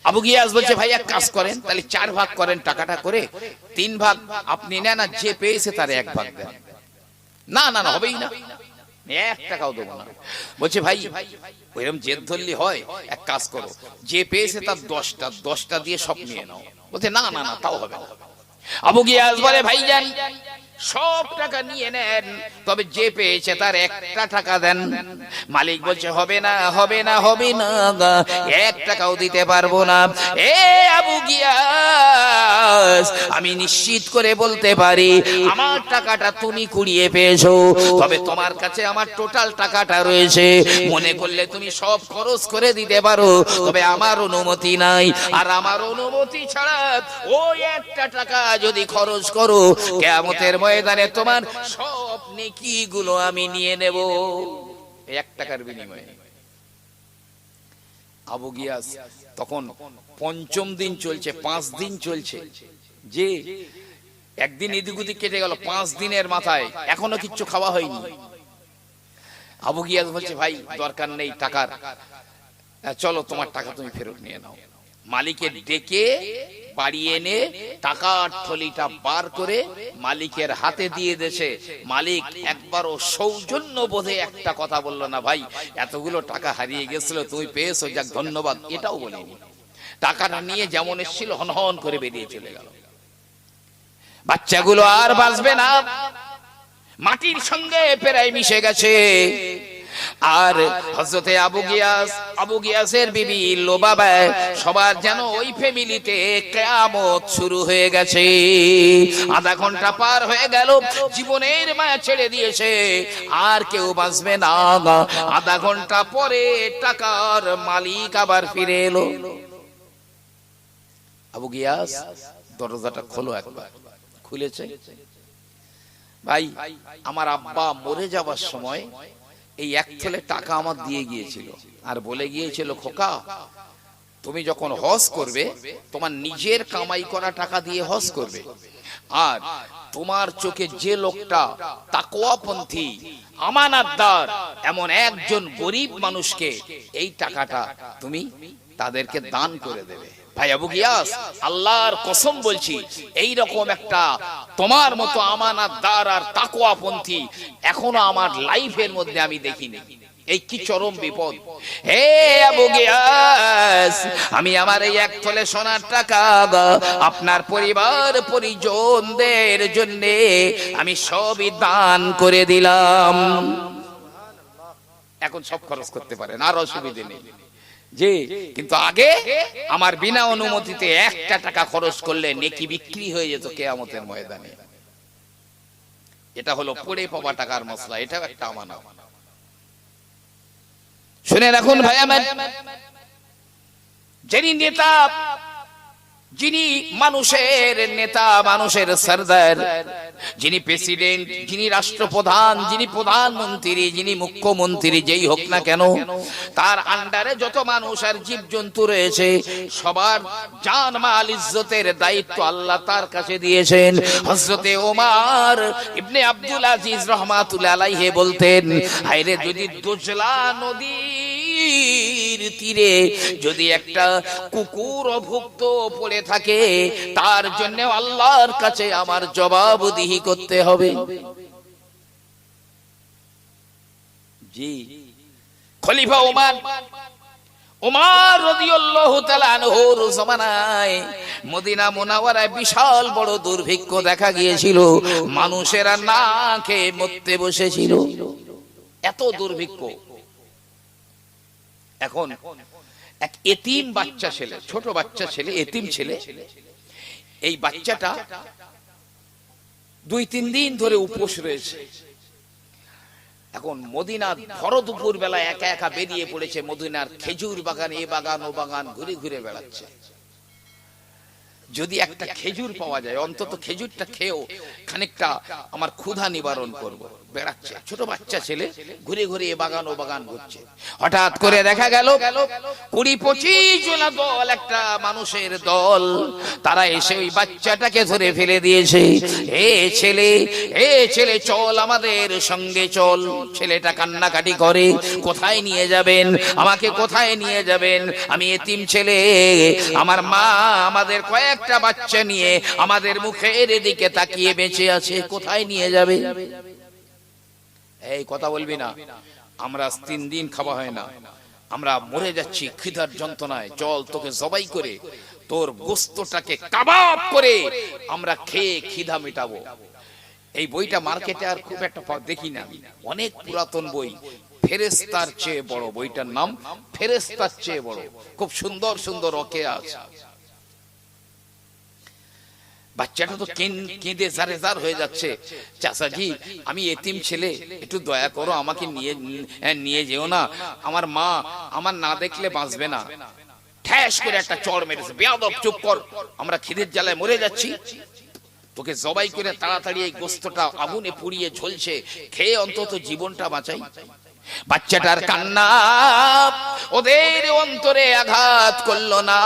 আবু গিয়াস বলছে, ভাই এক কাজ করেন, তাহলে 4 ভাগ করেন টাকাটা করে, 3 ভাগ আপনি নেন আর যে পেয়েছে তারে 1 ভাগ দেন। না না না, হবেই না, 1 টাকাও দেবো না। বলছে, ভাই ওইরকম জেদ ধরলি হয়, এক কাজ করো, যে পেয়েছে তার 10টা দিয়ে সব নিয়ে নাও। বলছে না না না, তাও হবে না। আবু গিয়াস বলে, ভাই যান সব টাকা নিয়ে নেন, তবে যে পেয়েছে তার একটা টাকা দেন। মালিক বলছে হবে না, হবে না, হবে না, এক টাকাও দিতে পারবো না। এ আবু গিয়াস, আমি নিশ্চিত করে বলতে পারি আমার টাকাটা তুমি কুড়িয়ে পেয়েছো, তবে তোমার কাছে আমার টোটাল টাকাটা রয়েছে। মনে করলে তুমি সব খরচ করে দিতে পারো, তবে আমার অনুমতি নাই। আর আমার অনুমতি ছাড়া ওই একটা টাকা যদি খরচ করো, কিয়ামতের ময়দানে তোমার সব নেকিগুলো আমি নিয়ে নেব। এক টাকার বিনিময়ে। আবু গিয়াস তখন পঞ্চম দিন চলছে, 5 দিন চলছে, যে একদিন এদিক ওদিক কেটে গেল, 5 দিনের মাথায় এখনো কিচ্ছু খাওয়া হয়নি। আবু গিয়াস বলছে ভাই দরকার নেই টাকার, চলো তোমার টাকা তুমি ফেরত নিয়ে নাও। মালিকের ডেকে বাড়ি এনে টাকার থলিটা বার করে মালিকের হাতে দিয়ে দেছে। মালিক একবারও সৌজন্য বোধে একটা কথা বললো না, ভাই এতগুলো টাকা হারিয়ে গেছিল তুমি পেয়েছো, যাক ধন্যবাদ, এটাও বলিনি। টাকাটা নিয়ে যেমন এসেছিল হনহন করে বেরিয়ে চলে গেল। বাচ্চাগুলো আর বাঁচবে না, মাটির সঙ্গে প্রায় মিশে গেছে। আর হযরতে আবু গিয়াসের বিবি লোবাবা, সবার যেন ওই ফ্যামিলিতে কিয়ামত শুরু হয়ে গেছে। আধা ঘন্টা পার হয়ে গেল, জীবনের মায়া ছেড়ে দিয়েছে, আর কেউ বাঁচবে না। আধা ঘন্টা পরে টাকার মালিক আবার ফিরে এলো। আবু গিয়াস দরজাটা খোলো, একবার খুলেছে। ভাই আমার আব্বা মরে যাবার সময় এই এক থলে টাকা আমার দিয়ে গিয়েছিল, আর বলে গিয়েছিল খোকা তুমি যখন হজ করবে তোমার নিজের কামাই করা টাকা দিয়ে হজ করবে, আর তোমার চোখে যে লোকটা তাকওয়াপন্থী আমানতদার এমন একজন গরিব মানুষকে এই টাকাটা তুমি তাদেরকে দান করে দেবে। ভাই আবু গিয়াস আল্লাহর কসম বলছি, এই রকম একটা তোমার মতো আমানতদার আর তাকওয়াপন্থী এখনো আমার লাইফের মধ্যে আমি দেখিনি। এই কি চরম বিপদ। হে আবু গিয়াস, আমি আমার এই এক থলে সোনার টাকা আপনার পরিবার পরিজনদের জন্য আমি সবই দান করে দিলাম। এখন সব খরচ করতে পারেন, আর অসুবিধা নেই। যে কিন্তু আগে আমার বিনা অনুমতিতে একটা টাকা খরচ করলে নেকি বিক্রি হয়ে যেত কিয়ামতের ময়দানে। এটা হলো পড়ে পাওয়া টাকার মসলা, এটাও একটা আমানত। শুনে রাখুন ভাই আমার, যিনি নেতা, যিনি মানুষের নেতা, মানুষের সরদার, যিনি প্রেসিডেন্ট, যিনি রাষ্ট্রপ্রধান, যিনি প্রধানমন্ত্রী, যিনি মুখ্যমন্ত্রী, যেই হোক না কেন, তার আন্ডারে যত মানুষ আর জীবজন্তু রয়েছে সবার জান মাল ইজ্জতের দায়িত্ব আল্লাহ তার কাছে দিয়েছেন। হযরতে ওমর ইবনে আব্দুল আজিজ রাহমাতুল্লাহ আলাইহি বলতেন, হায়রে যদি দজলা নদীর তীরে যদি একটা কুকুর অভুক্ত পড়ে থাকে, তার জন্য আল্লাহর কাছে আমার জবাবদিহি করতে হবে। জি খলিফা ওমর রাদিয়াল্লাহু তাআলা আনহুর জামানায় মদিনা মুনাওয়ারায় বিশাল বড় দুর্ভিক্ষ দেখা গিয়েছিল, মানুষেরা না খেয়ে মরতে বসেছিল, এত দুর্ভিক্ষ। এখন এক এতিম বাচ্চা ছেলে, ছোট বাচ্চা ছেলে, এতিম ছেলে, এই বাচ্চাটা 2-3 দিন ধরে উপোস রয়েছে। এখন মদিনা ভর দুপুর বেলা একা একা বেরিয়ে পড়েছে, মদিনার খেজুর বাগান, এ বাগান ও বাগান ঘুরে ঘুরে বেড়াচ্ছে। যদি একটা খেজুর পাওয়া যায়, অন্তত খেজুরটা খেয়েও খানিকটা আমার ক্ষুধা নিবারণ করব, বেড়াচ্ছে। ছোট বাচ্চা ছেলে ঘুরে ঘুরে এ বাগান ও বাগান ঘুরছে। হঠাৎ করে দেখা গেল 20-25 জন দল, একটা মানুষের দল, তারা এসে ওই বাচ্চাটাকে ধরে ফেলে দিয়েছে। এ ছেলে চল আমাদের সঙ্গে চল। ছেলেটা কান্নাকাটি করে, কোথায় নিয়ে যাবেন আমাকে, কোথায় নিয়ে যাবেন? আমি এতিম ছেলে, আমার মা আমাদের কয়েকটা বাচ্চা নিয়ে আমাদের মুখের দিকে তাকিয়ে বেঁচে আছে, কোথায় নিয়ে যাবে? এই কথা বলবি না, আমরা 3 দিন খাওয়া হয় না, আমরা মরে যাচ্ছি খিদার যন্ত্রণায়, চল তোকে জবাই করে তোর গোশতটাকে কাবাব করে আমরা খেয়ে খিদা মেটাবো। এই বইটা মার্কেটে আর খুব একটা দেখি না, অনেক পুরাতন বই, ফেরেশতার চেয়ে বড়। বইটার নাম ফেরেশতার চেয়ে বড়। খুব সুন্দর সুন্দর ওকে আছে। বাচ্চাটা তো কেঁদে জারে জার হয়ে যাচ্ছে, চাচাজি আমি এতিম ছেলে, একটু দয়া করো, আমাকে নিয়ে যেও না, আমার মা আমার না দেখলে বাঁচবে না। ঠ্যাস করে একটা চড় মেরেছে, বেয়াদব চুপ কর, আমরা খিদের জ্বালায় মরে যাচ্ছি, তোকে জবাই করে তাড়াতাড়ি এই গোস্তটা আগুনে পুড়িয়ে ঝলছে, খেয়ে অন্তত জীবনটা বাঁচাই। বাচ্চাটার কান্না ওদের অন্তরে আঘাত করলো না।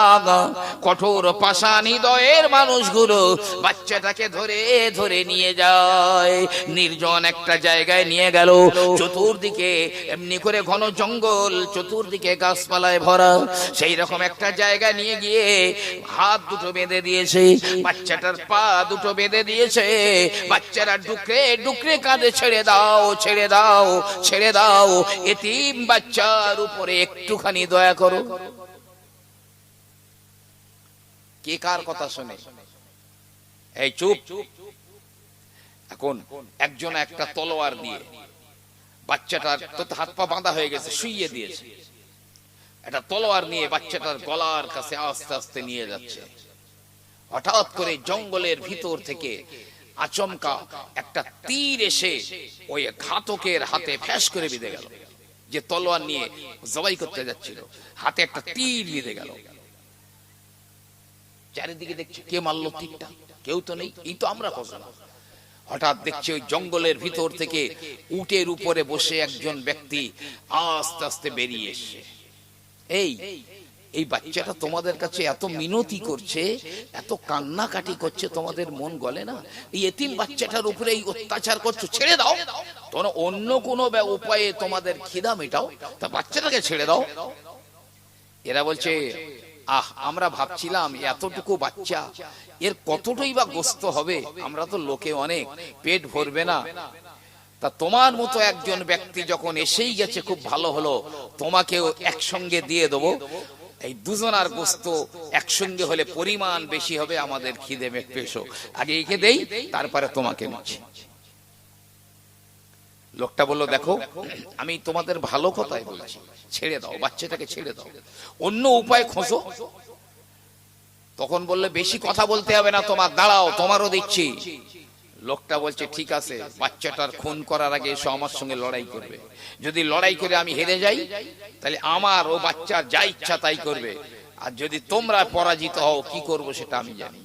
কঠোর পাষাণ হৃদয়ের মানুষগুলো বাচ্চাটাকে ধরে ধরে নিয়ে যায়, নির্জন একটা জায়গায় নিয়ে গেল। চতুর্দিকে এমনি করে ঘন জঙ্গল, চতুর্দিকে গাছপালায় ভরা। সেই রকম একটা জায়গায় নিয়ে গিয়ে হাত দুটো বেঁধে দিয়েছে, বাচ্চাটার পা দুটো বেঁধে দিয়েছে। বাচ্চারা ডুকরে ডুকরে কাঁদে, ছেড়ে দাও ছেড়ে দাও ছেড়ে দাও, এতিম বাচ্চার উপরে একটুখানি দয়া করো। কে কার কথা শুনে? এই চুপ। এখন একজন একটা তলোয়ার দিয়ে বাচ্চাটার তো হাত পা বাঁধা হয়ে গেছে, শুইয়ে দিয়েছে, একটা তলোয়ার নিয়ে বাচ্চাটার গলার কাছে আস্তে আস্তে নিয়ে যাচ্ছে। হঠাৎ করে জঙ্গলের ভিতর থেকে আচমকা একটা তীর এসে ওই ঘাতকের হাতে ফ্যাস করে বিঁধে গেল। যে তলোয়ার নিয়ে জবাই করতে যাচ্ছিল, হাতে একটা তীর বিঁধে গেল। চারিদিকে দেখছি কে মারলো তীরটা, কেউ তো নেই, এই তো আমরা কথা না। হঠাৎ দেখছি ওই জঙ্গলের ভিতর থেকে উটের উপরে বসে একজন ব্যক্তি আস্তে আস্তে বেরিয়ে এসছে। এই বাচ্চাটা তোমাদের কাছে এত মিনতি করছে, এত কান্নাকাটি করছে, তোমাদের মন গলে না? এই এতিম বাচ্চাটার উপরে এই অত্যাচার করছো, ছেড়ে দাও। তোমরা অন্য কোনো উপায়ে তোমাদের খিদা মেটাও, তা বাচ্চাটাকে ছেড়ে দাও। এরা বলছে, আমরা ভাবছিলাম এতটুকু বাচ্চা, এর কতটুই বা গোস্ত হবে, আমরা তো লোকে অনেক, পেট ভরবে না। তা তোমার মতো একজন ব্যক্তি যখন এসেই গেছে, খুব ভালো হলো, তোমাকেও একসঙ্গে দিয়ে দেবো। এই দুজনার গোস্ত একসঙ্গে হলে পরিমাণ বেশি হবে, আমাদের খিদে পেশো, আগে একে দেই, তারপরে তোমাকে নিচ্ছি। লোকটা বলল, দেখো আমি তোমাদের ভালো কথাই বলছি, ছেড়ে দাও, বাচ্চাটাকে ছেড়ে দাও, অন্য উপায় খোঁজো। তখন বললে, বেশি কথা বলতে হবে না তোমার, দাঁড়াও, তোমারও দিচ্ছি। লোকটা বলছে, ঠিক আছে, বাচ্চাটার খুন করার আগে এসো আমার সঙ্গে লড়াই করবে। যদি লড়াই করে আমি হেরে যাই, তাহলে আমার ও বাচ্চার যা ইচ্ছা তাই করবে, আর যদি তোমরা পরাজিত হও, কি করব সেটা আমি জানি।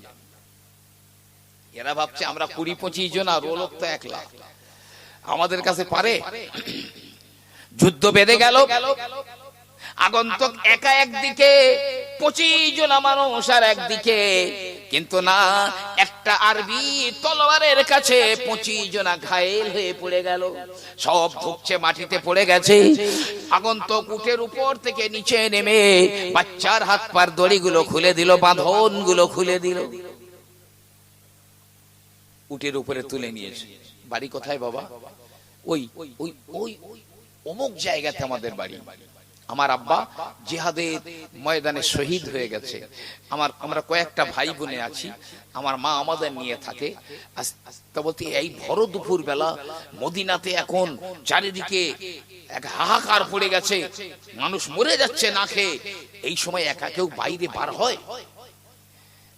এরা ভাবছে আমরা 20-25 জন, আর ও লোক তো 1 লাখ, আমাদের কাছে পারে। যুদ্ধ বেঁধে গেল। আগন্তুক একা একদিকে, 25 জন মানুষ আর একদিকে, কিন্তু না, একটা আরবি তলোয়ারের কাছে 25 জন ঘায়েল হয়ে পড়ে গেল, সব ধুকছে, মাটিতে পড়ে গেছে। আগন্তুক উটের উপর থেকে নিচে নেমে বাচ্চার হাত পার দড়িগুলো খুলে দিল, বাঁধন গুলো খুলে দিল, উটের উপরে তুলে নিয়েছে। বাড়ি কোথায় বাবা? ওই ওই ওই অমুক জায়গাতে আমাদের বাড়ি। আমার আব্বা জিহাদের ময়দানে শহীদ হয়ে গেছে। আমরা কয়েকটা ভাই বোনে আছি, আমার মা আমাদের নিয়ে থাকে। তা বলতে, এই ভর দুপুর বেলা মদিনাতে এখন চারিদিকে এক হাহাকার পড়ে গেছে, মানুষ মরে যাচ্ছে না খেয়ে, এই সময় একা কেউ বাইরে বার হয়?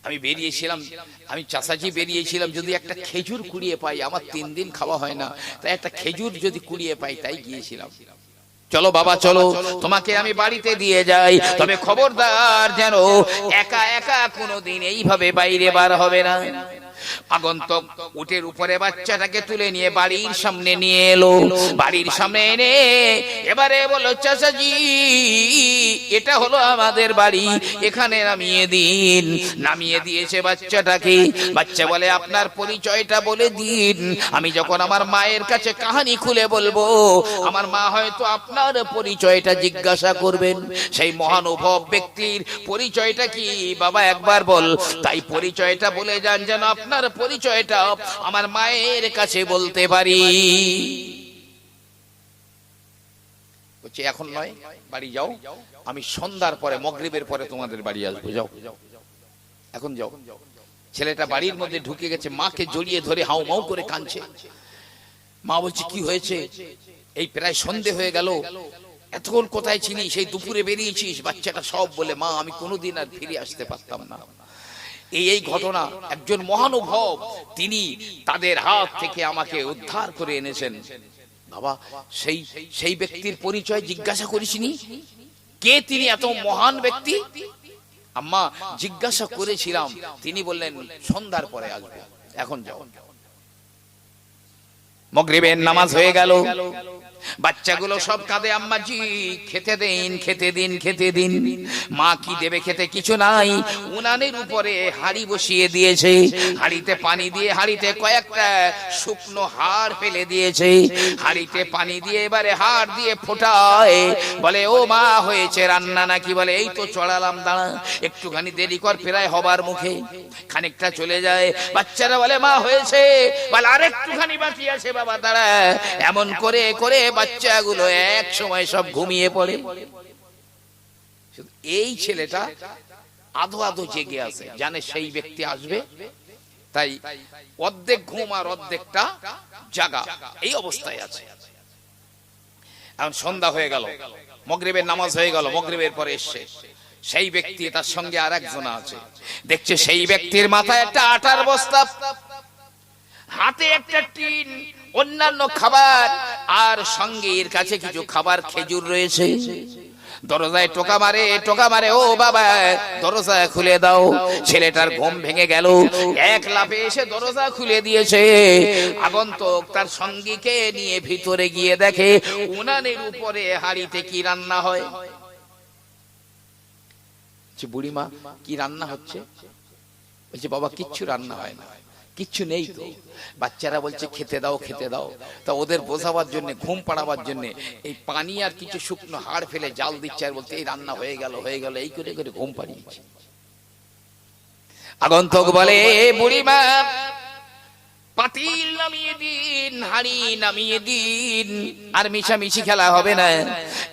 আমি বেরিয়েছিলাম, আমি চাচাজি বেরিয়েছিলাম, যদি একটা খেজুর কুড়িয়ে পাই, আমার 3 দিন খাওয়া হয় না, তাই একটা খেজুর যদি কুড়িয়ে পাই, তাই গিয়েছিলাম। চলো বাবা চলো, তোমাকে আমি বাড়িতে দিয়ে যাই, তবে খবরদার যেন একা একা কোনোদিন এইভাবে বাইরে বার হবে না। আগন্তুক উটের উপরে বাচ্চাটাকে তুলে নিয়ে বাড়ির সামনে নিয়ে এলো। বাড়ির সামনে এনে এবারে বলো, চাচাজি এটা হলো আমাদের বাড়ি, এখানে নামিয়ে দিন। নামিয়ে দিয়েছে বাচ্চাটাকে। বাচ্চা বলে, আপনার পরিচয়টা বলে দিন, আমি যখন আমার মায়ের কাছে কাহিনী খুলে বলবো, আমার মা হয়তো আপনার পরিচয়টা জিজ্ঞাসা করবেন। সেই মহানুভব ব্যক্তির পরিচয়টা কি বাবা একবার বল। তাই পরিচয়টা বলে যান, যেন আপনার পরিচয়টা আমার মায়ের কাছে বলতে পারি। বলছে, এখন নয়, বাড়ি যাও, আমি সন্ধ্যার পরে, মাগরিবের পরে তোমাদের বাড়ি আসবো, যাও এখন যাও। ছেলেটা বাড়ির মধ্যে ঢুকে গেছে, মাকে জড়িয়ে ধরে হাউ মাউ করে কাঁদছে। মা বলছে কি হয়েছে? এই প্রায় সন্ধে হয়ে গেল, এতক্ষণ কোথায় ছিলি? সেই দুপুরে বেরিয়েছিস? বাচ্চাটা সব বলে, মা আমি কোনোদিন আর ফিরে আসতে পারতাম না। এই ঘটনা একজন মহানুভব তিনি তাদের হাত থেকে আমাকে উদ্ধার করে এনেছেন। বাবা সেই ব্যক্তির পরিচয় জিজ্ঞাসা করিসনি? কে তিনি? এত মহান ব্যক্তি? আম্মা জিজ্ঞাসা করেছিলাম, তিনি বললেন সন্ধ্যার পরে আসবে, এখন যাও। মাগরিবের নামাজ হয়ে গেল, বাচ্চাগুলো সব কাঁদে, আম্মা জি খেতে দিন, খেতে দিন, খেতে দিন। মা কি দেবে খেতে? কিছু নাই। উনানের উপরে হাঁড়ি বসিয়ে দিয়েছে, হাঁড়িতে পানি দিয়ে হাঁড়িতে কয়েকটা শুকনো হাড় ফেলে দিয়েছে, হাঁড়িতে পানি দিয়ে এবারে হাড় দিয়ে ফোটায়, বলে ও মা হয়েছে রান্না নাকি? বলে এই তো চড়ালাম, দাঁড়া একটুখানি দেরি কর, প্রায় হবার মুখে। খানিকটা চলে যায়, বাচ্চারা বলে মা হয়েছে, বলে আরেকটুখানি বাকি আছে বাবা, দাঁড়া। এমন করে করে বাচ্চাগুলো এক সময় সব ঘুমিয়ে পড়ে। এই ছেলেটা আধো আধো জেগে আছে, জানে সেই ব্যক্তি আসবে, তাই অর্ধেক ঘুম আর অর্ধেকটা জাগা, এই অবস্থায় আছে। এখন সন্ধ্যা হয়ে গেল, মাগরিবের নামাজ হয়ে গেল, মাগরিবের পরে এসছে সেই ব্যক্তি, তার সঙ্গে আর একজন আছে। দেখছে সেই ব্যক্তির মাথায় একটা আটার বস্তা, হাতে একটা টিন, অন্যান্য খাবার, আর সঙ্গে এর কাছে কিছু খাবার খেজুর রয়েছে। দরজায় টোকা মারে, টোকা মারে, ও বাবা দরজা খুলে দাও। ছেলেটার ঘুম ভেঙে গেল, এক লাফে এসে দরজা খুলে দিয়েছে। আগন্তুক তার সঙ্গীকে নিয়ে ভিতরে গিয়ে দেখে উনানের উপরে হাঁড়িতে কি রান্না হয়। বুড়িমা কি রান্না হচ্ছে? বলছে বাবা কিচ্ছু রান্না হয় না, কিচ্ছু নেই তো। বাচ্চারা বলছে খেতে দাও, খেতে দাও। তা ওদের বোঝাবার জন্য, ঘুম পাড়াবার জন্য এই পানি আর কিছু শুকনো হাড় ফেলে জাল দিচ্ছে, আর বলতে এই রান্না হয়ে গেল, হয়ে গেল, এই করে করে ঘুম পাড়িয়েছে। আগন্তুক বলে বুড়িমা পাতিল নামিয়ে দিন, হাঁড়ি নামিয়ে দিন, আর মিশামিশি খেলা হবে না।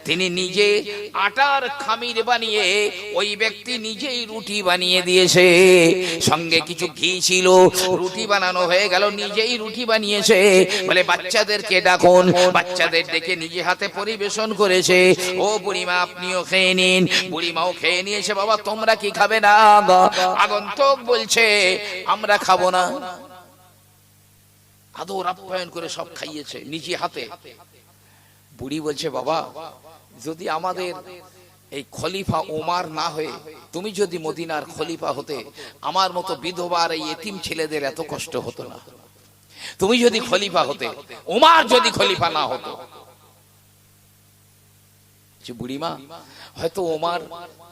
তিনি নিজে আটার খামির বানিয়ে ওই ব্যক্তি নিজেই রুটি বানিয়ে দিয়েছে, সঙ্গে কিছু ঘি ছিল, রুটি বানানো হয়ে গেল, নিজেই রুটি বানিয়েছে। বলে বাচ্চাদেরকে ডাকুন, বাচ্চাদের ডেকে নিজে হাতে পরিবেশন করেছে। ও বুড়িমা আপনিও খেয়ে নিন। বুড়িমাও খেয়ে নিয়েছে। বাবা তোমরা কি খাবে না? আগন্তুক বলছে আমরা খাবো না। আদর আপ্যায়ন করে সব খাইয়েছে নিজে হাতে। বুড়ি বলছে বাবা যদি আমাদের এই খলিফা ওমর না হয়ে তুমি যদি মদিনার খলিফা হতে, আমার মতো বিধবা আর এই এতিম ছেলেদের এত কষ্ট হতো না। তুমি যদি খলিফা হতে, ওমর যদি খলিফা না হতো। বুড়িমা হয়তো ওমর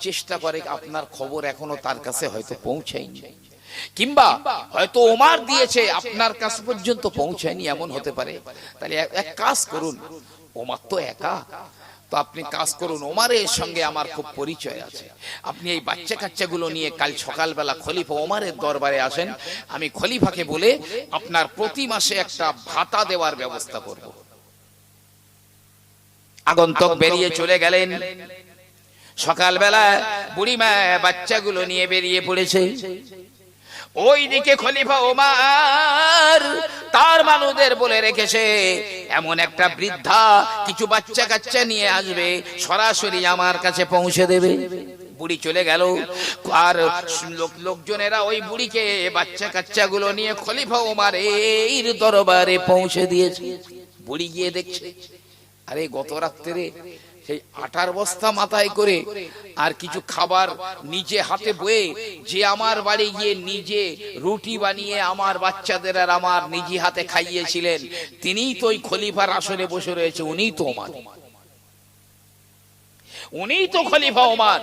চেষ্টা করে, আপনার খবর এখনো তার কাছে হয়তো পৌঁছায়নি, কিংবা হয়তো ওমর দিয়েছে আপনার কাছ পর্যন্ত পৌঁছায়নি, এমন হতে পারে। তাহলে এক কাজ করুন, ওমর তো একা, তো আপনি কাজ করুন, ওমরের সঙ্গে আমার খুব পরিচয় আছে, আপনি এই বাচ্চা কাচ্চাগুলো নিয়ে কাল সকালবেলা খলিফা ওমরের দরবারে আসেন, আমি খলিফাকে বলে আপনার প্রতি মাসে একটা ভাতা দেওয়ার ব্যবস্থা করব। আগন্তুক বেরিয়ে চলে গেলেন। সকালবেলা বুড়িমা বাচ্চাগুলো নিয়ে বেরিয়ে পড়েছে। ওইদিকে খলিফা ওমর তার মানুষদের বলে রেখেছে এমন একটা বৃদ্ধা কিছু বাচ্চা কাচ্চা নিয়ে আসবে, সরাসরি আমার কাছে পৌঁছে দেবে। বুড়ি চলে গেল, আর লোকজনেরা ওই বুড়িকে বাচ্চা কাচ্চা গুলো নিয়ে খলিফা ওমর এর দরবারে পৌঁছে দিয়েছে। বুড়ি গিয়ে দেখছে আরে গত রাত্রে সেই আটার বস্তা মাথায় করে আর কিছু খাবার নিজে হাতে বয়ে যে আমার বাড়ি গিয়ে নিজে রুটি বানিয়ে আমার বাচ্চাদের আর আমার নিজে হাতে খাইয়েছিলেন, তিনিই তো ওই খলিফার আসনে বসে রয়েছে, উনিই তো ওমর, উনিই তো খলিফা ওমর।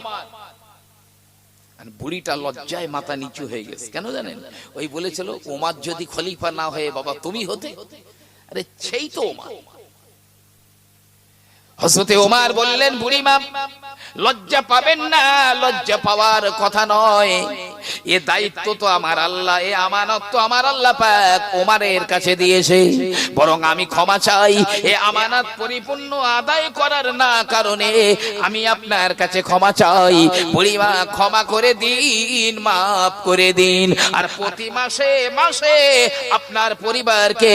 বুড়িটা লজ্জায় মাথা নিচু হয়ে গেছে। কেন জানেন? ওই বলেছিল ওমর যদি খলিফা না হয়ে বাবা তুমি হতে, আরে সেই তো ওমর। হযরতে ওমর বললেন বুড়িমা লজ্জা পাবেন না, লজ্জা পাওয়ার কথা নয়, এ দায়িত্ব তো আমার আল্লাহ, এ আমানত তো আমার আল্লাহ পাক ওমরের কাছে দিয়েছে, বরং আমি ক্ষমা চাই এ আমানত পরিপূর্ণ আদায় করার না কারণে আমি আপনার কাছে ক্ষমা চাই, পরিমা ক্ষমা করে দিন, মাফ করে দিন। আর প্রতি মাসে মাসে আপনার পরিবারকে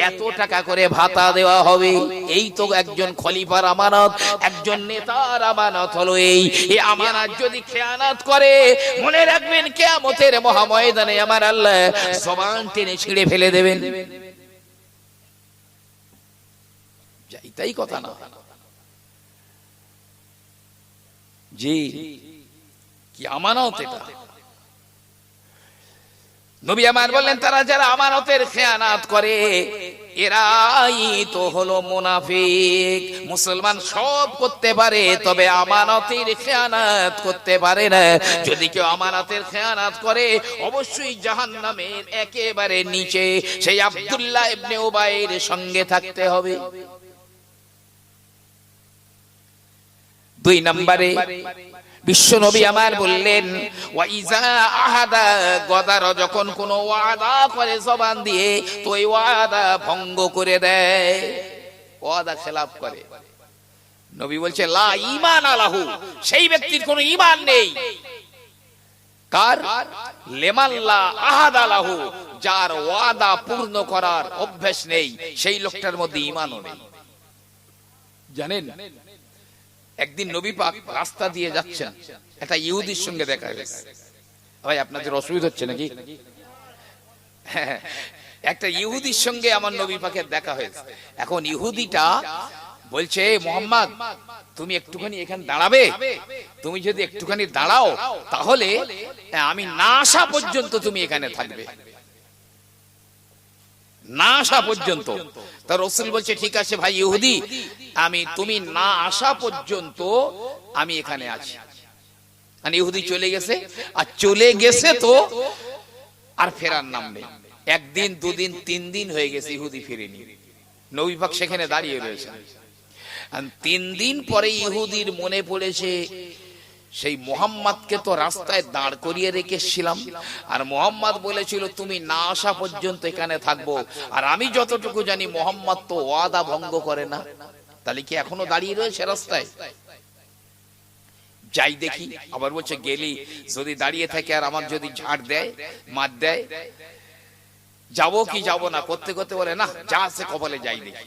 এত টাকা করে ভাতা দেওয়া হবে। এই তো একজন খলিফার আমানত, একজন নেতার আমানত হলো এই আমানত যদি খেয়ানত করে, মনে রাখবেন কিয়ামতের মহাময়দানে আমার আল্লাহ জবান টেনে ছিঁড়ে ফেলে দেবেন। এটাই কথা না জি, কি আমানত এটা। নবী আমার বললেন তারা যারা আমানতের খেয়ানত করে এরাই তো হলো মুনাফিক। মুসলমান সব করতে পারে তবে আমানতের খেয়ানত করতে পারে না। যদি কেউ আমানতের খেয়ানত করে অবশ্যই জাহান্নামের একেবারে নিচে সেই আব্দুল্লাহ ইবনে উবাইর সঙ্গে থাকতে হবে। 2 নম্বরে বিশ্ব নবী আমার বললেন ওয়াইজা আহাদা গদার, যখন কোন ওয়াদা করে জবান দিয়ে তো এই ওয়াদা ভঙ্গ করে দেয়, ওয়াদা খেলাফ করে। নবী বলছে লা ঈমান আলাহু, সেই ব্যক্তির কোনো ঈমান নেই। কার? লিমান লা আহাদা লাহু, যার ওয়াদা পূর্ণ করার অভ্যাস নেই সেই লোকটার মধ্যে ঈমানও নেই। জানেন একদিন নবী পাক রাস্তা দিয়ে যাচ্ছেন, একটা ইহুদির সঙ্গে দেখা হয়েছে। ভাই আপনাদের অসুবিধা হচ্ছে নাকি? একটা ইহুদির সঙ্গে আমার নবী পাকের দেখা হয়েছে। এখন ইহুদিটা বলছে মুহাম্মদ তুমি একটুখানি এখানে দাঁড়াবে, তুমি যদি একটুখানি দাঁড়াও তাহলে আমি না আসা পর্যন্ত তুমি এখানে থাকবে, না আসা পর্যন্ত। তার রাসূল বলছে ঠিক আছে ভাই ইহুদি, আমি তুমি না আসা পর্যন্ত আমি এখানে আছি। আর ইহুদি চলে গেছে, আর চলে গেছে তো আর ফেরার নাম নেই। 1 দিন 2 দিন 3 দিন হয়ে গেছে ইহুদি ফিরেনি। নবী পাক সেখানে দাঁড়িয়ে রয়েছে। আর 3 দিন পরে ইহুদির মনে পড়েছে সেই মুহাম্মদকে তো রাস্তায় দাঁড় করিয়ে রেখেছিলাম, আর মুহাম্মদ বলেছিল তুমি না আসা পর্যন্ত এখানে থাকবো, আর আমি যতটুকু জানি মুহাম্মদ তো ওয়াদা ভঙ্গ করে না, তাহলে কি এখনো দাঁড়িয়ে রয়েছে রাস্তায়? যাই দেখি। আবার বলছে গেলি যদি দাঁড়িয়ে থাকে আর আমার যদি ঝাড় দেয় মার দেয়, যাবো কি যাবো না করতে করতে বলে না যা আছে কপালে যাই দেখি।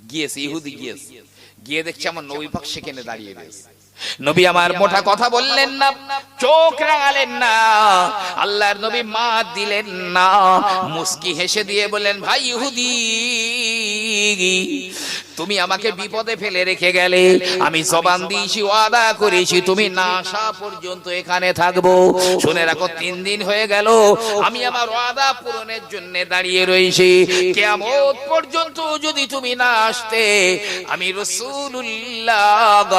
গিয়েছে ইহুদি, গিয়ে দেখছে আমার নবী পাক সেখানে দাঁড়িয়ে রয়েছে। নবী আমার মোটা কথা বললেন না, চোখ রাঙালেন না, আল্লাহর নবী মাত দিলেন না, মুস্কি হেসে দিয়ে বললেন ভাই ইহুদি তুমি আমাকে বিপদে ফেলে রেখে গেলে, আমি জবান দিয়েছি ওয়াদা করেছি তুমি না আসা পর্যন্ত এখানে থাকবো। শুনে রাখো 3 দিন হয়ে গেল আমি আমার ওয়াদা পূরণের জন্য দাঁড়িয়ে রয়েছি, কিয়ামত পর্যন্ত যদি তুমি না আসতে আমি রাসূলুল্লাহ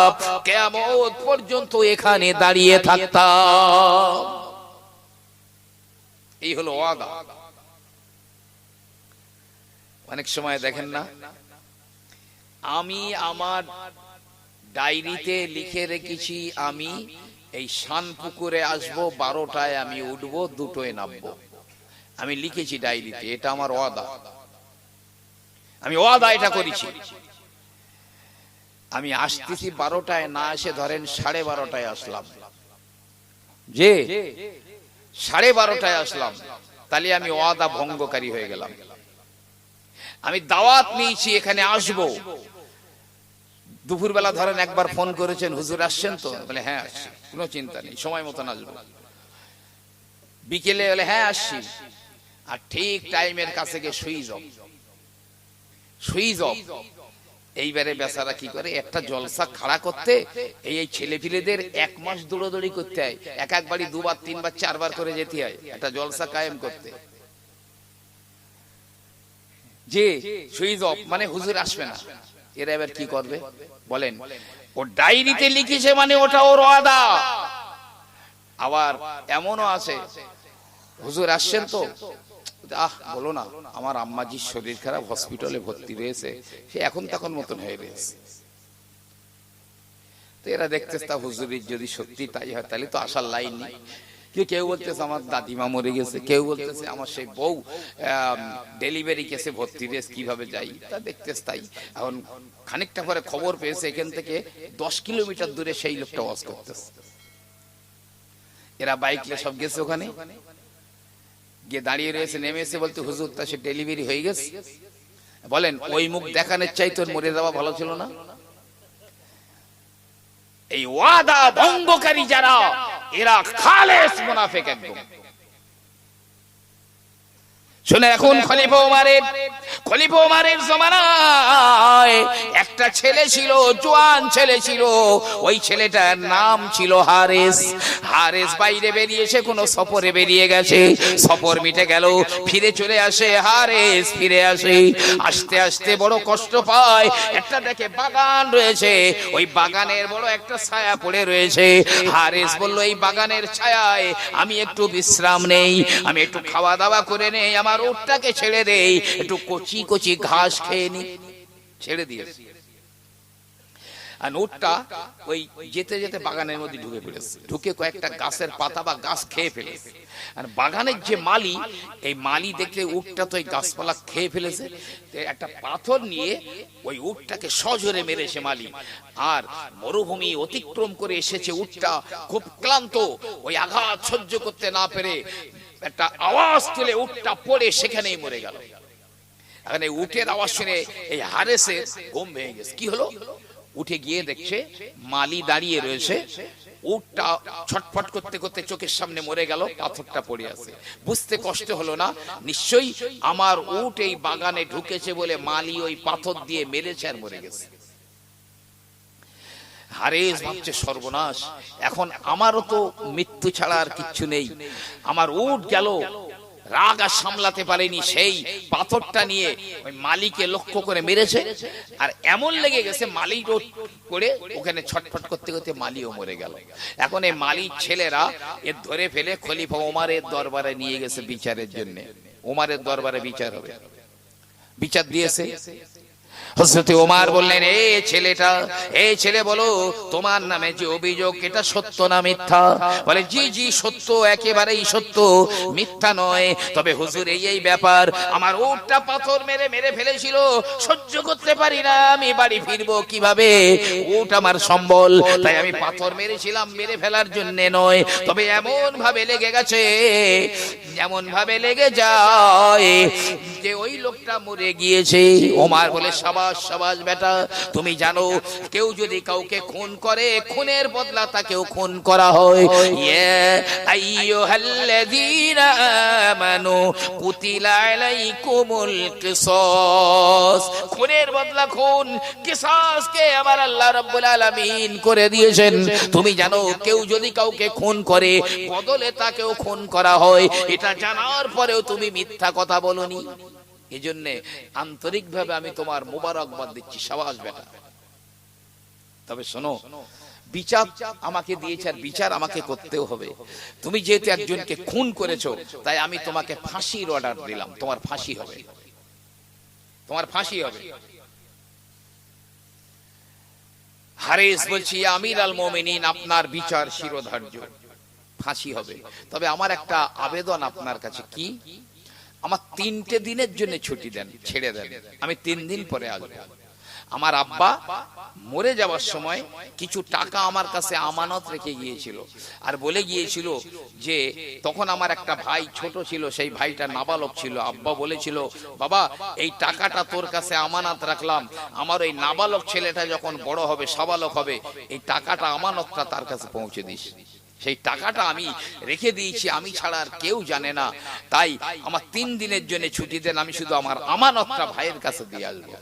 কিয়ামত পর্যন্ত এখানে দাঁড়িয়ে থাকতাম। এই হলো ওয়াদা। অনেক সময় দেখেন না, আমি আমার ডায়েরিতে লিখে রেখেছি আমি এই শানপুকুরে আসবো 12টায় আমি উঠবো 2টোয় নামবো, আমি লিখেছি ডায়েরিতে, এটা আমার ওয়াদা, আমি ওয়াদা এটা করেছি। আমি আসতেছি 12টায়, না এসে ধরেন 12:30টায় আসলাম, যে 12:30টায় আসলাম, তাহলে আমি ওয়াদা ভঙ্গকারী হয়ে গেলাম। আমি দাওয়াত নিয়েছি এখানে আসবো, দুপুরবেলা ধরেন একবার ফোন করেছেন হুজুর আসছেন তো, বলে হ্যাঁ আসছি, কোনো চিন্তা নেই সময় মতন আসবো। বিকেলে বলে হ্যাঁ আসছি, আর ঠিক টাইমের কাছে গিয়ে সুইচ অফ। এইবারে বেচারা কি করে, একটা জলসা খাড়া করতে এই ছেলে পিলেদের 1 মাস দৌড়াদৌড়ি করতে হয়, এক বাড়ি 2 বার 3 বার 4 বার করে যেতে হয় একটা জলসা কায়েম করতে, যে সুইচ অফ মানে হুজুর আসবে না। এরা এবার কি করবে বলেন? ও ডায়েরিতে লিখেছে মানে ওটা ওর ওয়াদা। আবার এমনও আছে হুজুর আসছেন তো, বলো না আমার আম্মাজির শরীর খারাপ, হসপিটালে ভর্তি রয়েছে, সে এখন তখন মতন হয়ে রয়েছে। তো এরা দেখতেছে তা হুজুরের যদি সত্যি তাই হয় তাহলে তো আসার লাইন নেই, কেউ বলতেছে আমার দাদিমা মরে গেছে, কেউ বলতেছে আমার সেই বউ ডেলিভারি কেসে ভর্তি রেস, কিভাবে যাই তা দেখতেছে। তাই এখন খানিকটা পরে খবর পেয়েছে এখান থেকে 10 কিলোমিটার দূরে সেই লোকটা ওয়াজ করতেছে। এরা বাইকে সব গেছে, ওখানে গিয়ে দাঁড়িয়ে রয়েছে, নেমে এসে বলতে হুজুর তা সে ডেলিভারি হয়ে গেছে। বলেন ওই মুখ দেখানোর চাই তোর মরে যাওয়া ভালো ছিল না? এই ওয়াদা ভঙ্গকারী যারা, এরা খালেস মুনাফিক একদম। শুনে এখন খলিফা ওমরের জমানায় একটা ছেলে ছিল, জওয়ান ছেলে ছিল। ওই ছেলেটার নাম ছিল হারেস বাইরে বেরিয়েছে, কোন সফরে বেরিয়ে গেছে, সফর মিটে গেল, ফিরে চলে আসে। হারেস ফিরে আসে, আস্তে আস্তে বড় কষ্ট পায়। একটা দেখে বাগান রয়েছে, ওই বাগানের বড় একটা ছায়া পড়ে রয়েছে। হারেস বলল এই বাগানের ছায়ায় আমি একটু বিশ্রাম নেই, আমি একটু খাওয়া দাওয়া করে নেই, আমার উটটাকে ছেড়ে দেই, একটু কচি কচি ঘাস খেয়ে নি। ছেড়ে দিয়েছে, আর উটটা ওই যেতে যেতে বাগানের মধ্যে ঢুকে পড়েছে, ঢুকে কয়েকটা গাছের পাতা বা গাছ খেয়ে ফেলেছে। আর বাগানের যে মালি, এই মালি দেখে উটটা তো ওই গাছপালা খেয়ে ফেলেছে, একটা পাথর নিয়ে ওই উটটাকে সজোরে মেরেছে মালি। আর মরুভূমি অতিক্রম করে এসেছে উটটা, খুব ক্লান্ত, ওই আঘাত সহ্য করতে না পেরে একটা আওয়াজ তুলে উটটা পড়ে সেখানেই মরে গেল। এখন এই উটের আওয়াজ শুনে এই হারেসের ঘুম ভেঙে গেছে। কি হলো? উঠে গিয়ে দেখছে মালি দাঁড়িয়ে রয়েছে, উটটা ছটফট করতে করতে চোখের সামনে মরে গেল, পাথরটা পড়ে আছে। বুঝতে কষ্ট হলো না, নিশ্চয়ই আমার উট এই বাগানে ঢুকেছে বলে মালি ওই পাথর দিয়ে মেরেছে আর মরে গেছে। হারেস ভাবছে সর্বনাশ, এখন আমারও তো মৃত্যু ছাড়া আর কিচ্ছু নেই, আমার উট গেল। রাগ আর সামলাতে পারেনি, সেই পাথরটা নিয়ে ওই মালিকে লক্ষ্য করে মেরেছে। আর এমন লেগে গেছে মালি করে ওখানে ছটফট করতে করতে মালিও মরে গেল। এখন এই মালির ছেলেরা এর ধরে ফেলে খলিফা ওমরের দরবারে নিয়ে গেছে বিচারের জন্য। ওমরের দরবারে বিচার হবে, বিচার দিয়েছে। হযরত ওমর বললেন এই ছেলে বলো তোমার নামে যে অভিযোগ, এটা সত্য না মিথ্যা? বলে জি জি সত্য, একেবারেই সত্য, মিথ্যা নয়। তবে হুজুর এই ব্যাপার, আমার উটটা পাথর মেরে ফেলেছিল, সহ্য করতে পারি না, আমি বাড়ি ফিরবো কিভাবে? উট আমার সম্বল, তাই আমি পাথর মেরেছিলাম, মেরে ফেলার জন্য নয়। তবে এমন ভাবে লেগে গেছে, এমন ভাবে লেগে যায় যে ওই লোকটা মরে গিয়েছে। ওমর বলে সাবাস বেটা, তুমি জানো কেউ যদি কাউকে খুন করে, খুনের বদলা তাকেও খুন করা হয়। ইয়া আইয়ুহাল্লাযীনা আমানু কুতিলা আলাইকুমুল কিসাস, খুনের বদলা খুন, কিসাসকে আমার আল্লাহ রাব্বুল আলামিন করে দিয়েছেন। তুমি জানো কেউ যদি কাউকে খুন করে, বদলে তাকেও খুন করা হয়। এটা জানার পরেও তুমি মিথ্যা কথা বলনি, এজন্য আন্তরিকভাবে আমি তোমার মোবারকবাদ দিচ্ছি, সাবাস বেটা। তবে শোনো, বিচার আমাকে দিয়েছে আর বিচার আমাকে করতেও হবে। তুমি যেহেতু একজনকে খুন করেছো, তাই আমি তোমাকে ফাঁসির অর্ডার দিলাম, তোমার ফাঁসি হবে, তোমার ফাঁসি হবে। হারেস বলছি আমির আল মুমিনিন, আপনার বিচার শিরোধার্য, ফাঁসি হবে। তবে আমার একটা আবেদন আপনার কাছে, কি? আমার 3টে দিনের জন্য ছুটি দেন, ছেড়ে দেন, আমি 3 দিন পরে আসবো। আমার আব্বা মরে যাওয়ার সময় কিছু টাকা আমার কাছে আমানত রেখে গিয়েছিল, আর বলে গিয়েছিল যে তখন আমার একটা ভাই ছোট ছিল, সেই ভাইটা নাবালক ছিল। আব্বা বলেছিল, বাবা এই টাকাটা তোর কাছে আমানত রাখলাম, আমার ওই নাবালক ছেলেটা যখন বড় হবে, সাবালক হবে, এই টাকাটা আমানতটা তার কাছে পৌঁছে দিস। সেই টাকাটা আমি রেখে দিয়েছি, আমি ছাড়া আর কেউ জানে না। তাই আমার 3 দিনের জন্য ছুটি দেন, আমি শুধু আমার আমানতটা ভাইয়ের কাছে দিয়ে আসবো।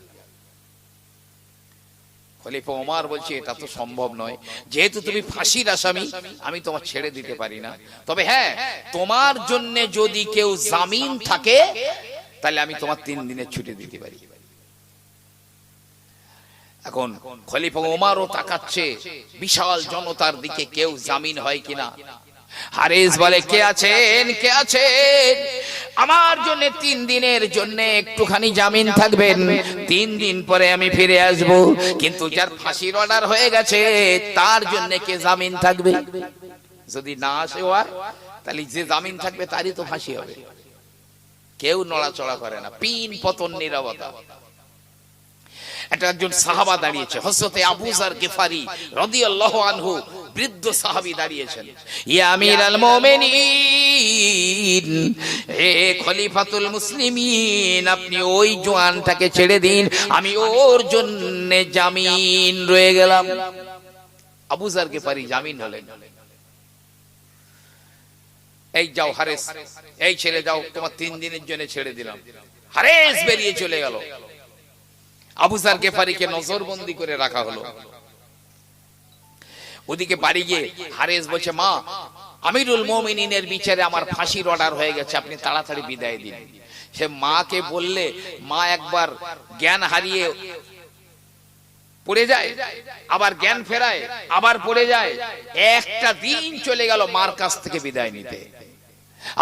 খলিফা ওমর বলছে এটা তো সম্ভব নয়, যেহেতু তুমি ফাঁসির আসামি, আমি তোমার ছেড়ে দিতে পারি না। তবে হ্যাঁ, তোমার জন্য যদি কেউ জামিন থাকে, তাহলে আমি তোমার 3 দিনের ছুটি দিতে পারি। এখন খলিফা ওমরও তাকাচ্ছে বিশাল জনতার দিকে, কেউ জামিন হয় কিনা। হারেস বলে, কে আছেন, কে আছেন? আমার জন্য 3 দিনের জন্য একটুখানি জামিন থাকবেন, 3 দিন পরে আমি ফিরে আসব। কিন্তু যার ফাঁসির অর্ডার হয়ে গেছে, তার জন্য কে জামিন থাকবে? যদি না আসে, তাহলে যে জামিন থাকবে তারই তো ফাঁসি হবে। কেউ নড়াচড়া করে না, পিন পতন নীরবতা। একজন সাহাবা দাঁড়িয়েছে, হযরতে আবু যার গিফারি রাদিয়াল্লাহু আনহু, বৃদ্ধ সাহাবী দাঁড়িয়েছেন। ইয়া আমিরাল মুমিনিন, হে খলিফাতুল মুসলিমিন, আপনি ওই জওয়ানটাকে ছেড়ে দিন, আমি ওর জন্য জামিন রয়ে গেলাম। আবু যার গিফারি জামিন হলেন। এই যাও হারেস, এই ছেড়ে যাও, তোমার 3 দিনের জন্য ছেড়ে দিলাম। হারেস বেরিয়ে চলে গেল। আবু যার গিফারিকে নজরবন্দি করে রাখা হলো। ওদিকে বাড়ি গিয়ে হারেস বলছে, মা, আমিরুল মুমিনিনের বিচারে আমার ফাঁসির অর্ডার হয়ে গেছে, আপনি তাড়াতাড়ি বিদায় দিন। সে মাকে বললে মা একবার জ্ঞান হারিয়ে পড়ে যায়, আবার জ্ঞান ফেরায়, আবার পড়ে যায়। একটা দিন চলে গেল মার কাছ থেকে বিদায় নিতে।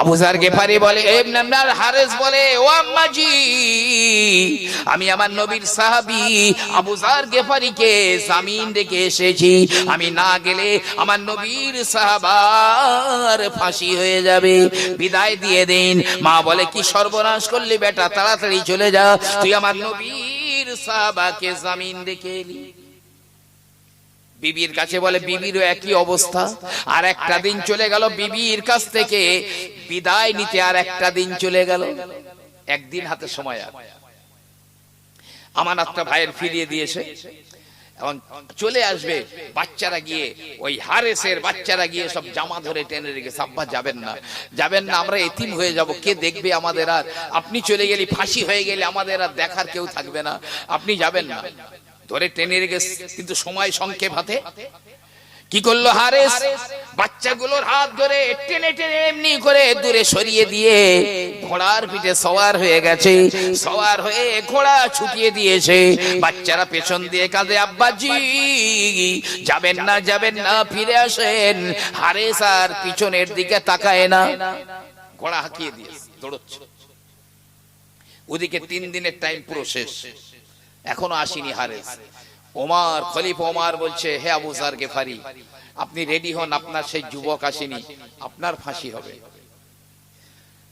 আবু যার গিফারি বলে, হারেস বলে, ও আম্মাজি, আমি আমার নবীর সাহাবী আবু যার গিফারিকে জামিন রেখে এসেছি, আমি না গেলে আমার নবীর সাহাবার ফাঁসি হয়ে যাবে, বিদায় দিয়ে দিন। মা বলে, কি সর্বনাশ করলি বেটা, তাড়াতাড়ি চলে যা, তুই আমার নবীর সাহাবাকে জামিন রেখে এলি। বিবির কাছে বলে, বিবিরও একই অবস্থা। আর একটা দিন চলে গেল, বিবির কাছ থেকে বিদায় নিতে আর একটা দিন চলে গেল। একদিন হাতে সময়, আমানতটা ভাইয়ের ফিরিয়ে দিয়েছে এবং চলে আসবে। বাচ্চারা গিয়ে, ওই হারেসের বাচ্চারা গিয়ে সব জামা ধরে টেনে রেখে, আব্বা যাবেন না, যাবেন না, আমরা এতিম হয়ে যাব, কে দেখবে আমাদের, আর আপনি চলে গেলে, ফাঁসি হয়ে গেলে আমাদের আর দেখার কেউ থাকবে না, আপনি যাবেন না, ধরে টেনে রেখে। কিন্তু সময় সংক্ষেপ হাতে। কি করলো হারেস, বাচ্চাগুলোর হাত ধরে টেনে টেনে এমনি করে দূরে সরিয়ে দিয়ে ঘোড়ার পিঠে সওয়ার হয়ে গেছে। সওয়ার হয়ে ঘোড়া ছুটিয়ে দিয়েছে। বাচ্চারা পেছন দিয়ে কাঁদে, আব্বাজি যাবেন না, যাবেন না, ফিরে আসেন। হারেস আর পিছনের দিকে তাকায় না, ঘোড়া হাঁকিয়ে দিয়ে দৌড়চ্ছে। ওদিকে 3 দিনের টাইম পুরো শেষ, এখনো আসেনি হারেস। ওমর, খলিফা ওমর বলছে, হে আবু যার গিফারি, আপনি রেডি হন, আপনার সেই যুবক আসেনি, আপনার ফাঁসি হবে।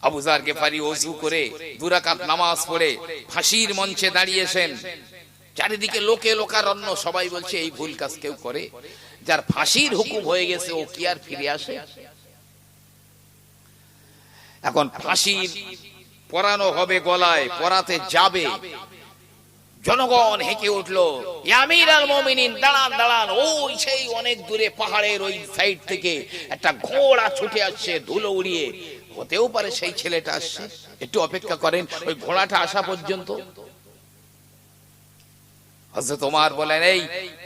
আবু যার গিফারি ওযু করে 2 রাকাত নামাজ পড়ে ফাঁসির মঞ্চে দাঁড়িয়েছেন। চারিদিকে লোকে লোকারণ্য, সবাই বলছে এই ভুল কাজ কেউ করে? যার ফাঁসির হুকুম হয়ে গেছে ও কি আর ফিরে আসে? এখন ফাঁসি পরানো হবে, গলায় পরাতে যাবে। জনগণ হেঁকে উঠলো, ইয়া আমিরাল মুমিনিন, দাঁড়ান দাঁড়ান। ওই সেই অনেক দূরে পাহাড়ের ওই সাইড থেকে একটা ঘোড়া ছুটে আসছে ধুলো উড়িয়ে। হতেও পারে সেই ছেলেটা আসছে, একটু অপেক্ষা করেন, ওই ঘোড়াটা আসা পর্যন্ত। হযরত ওমর বলেন, এই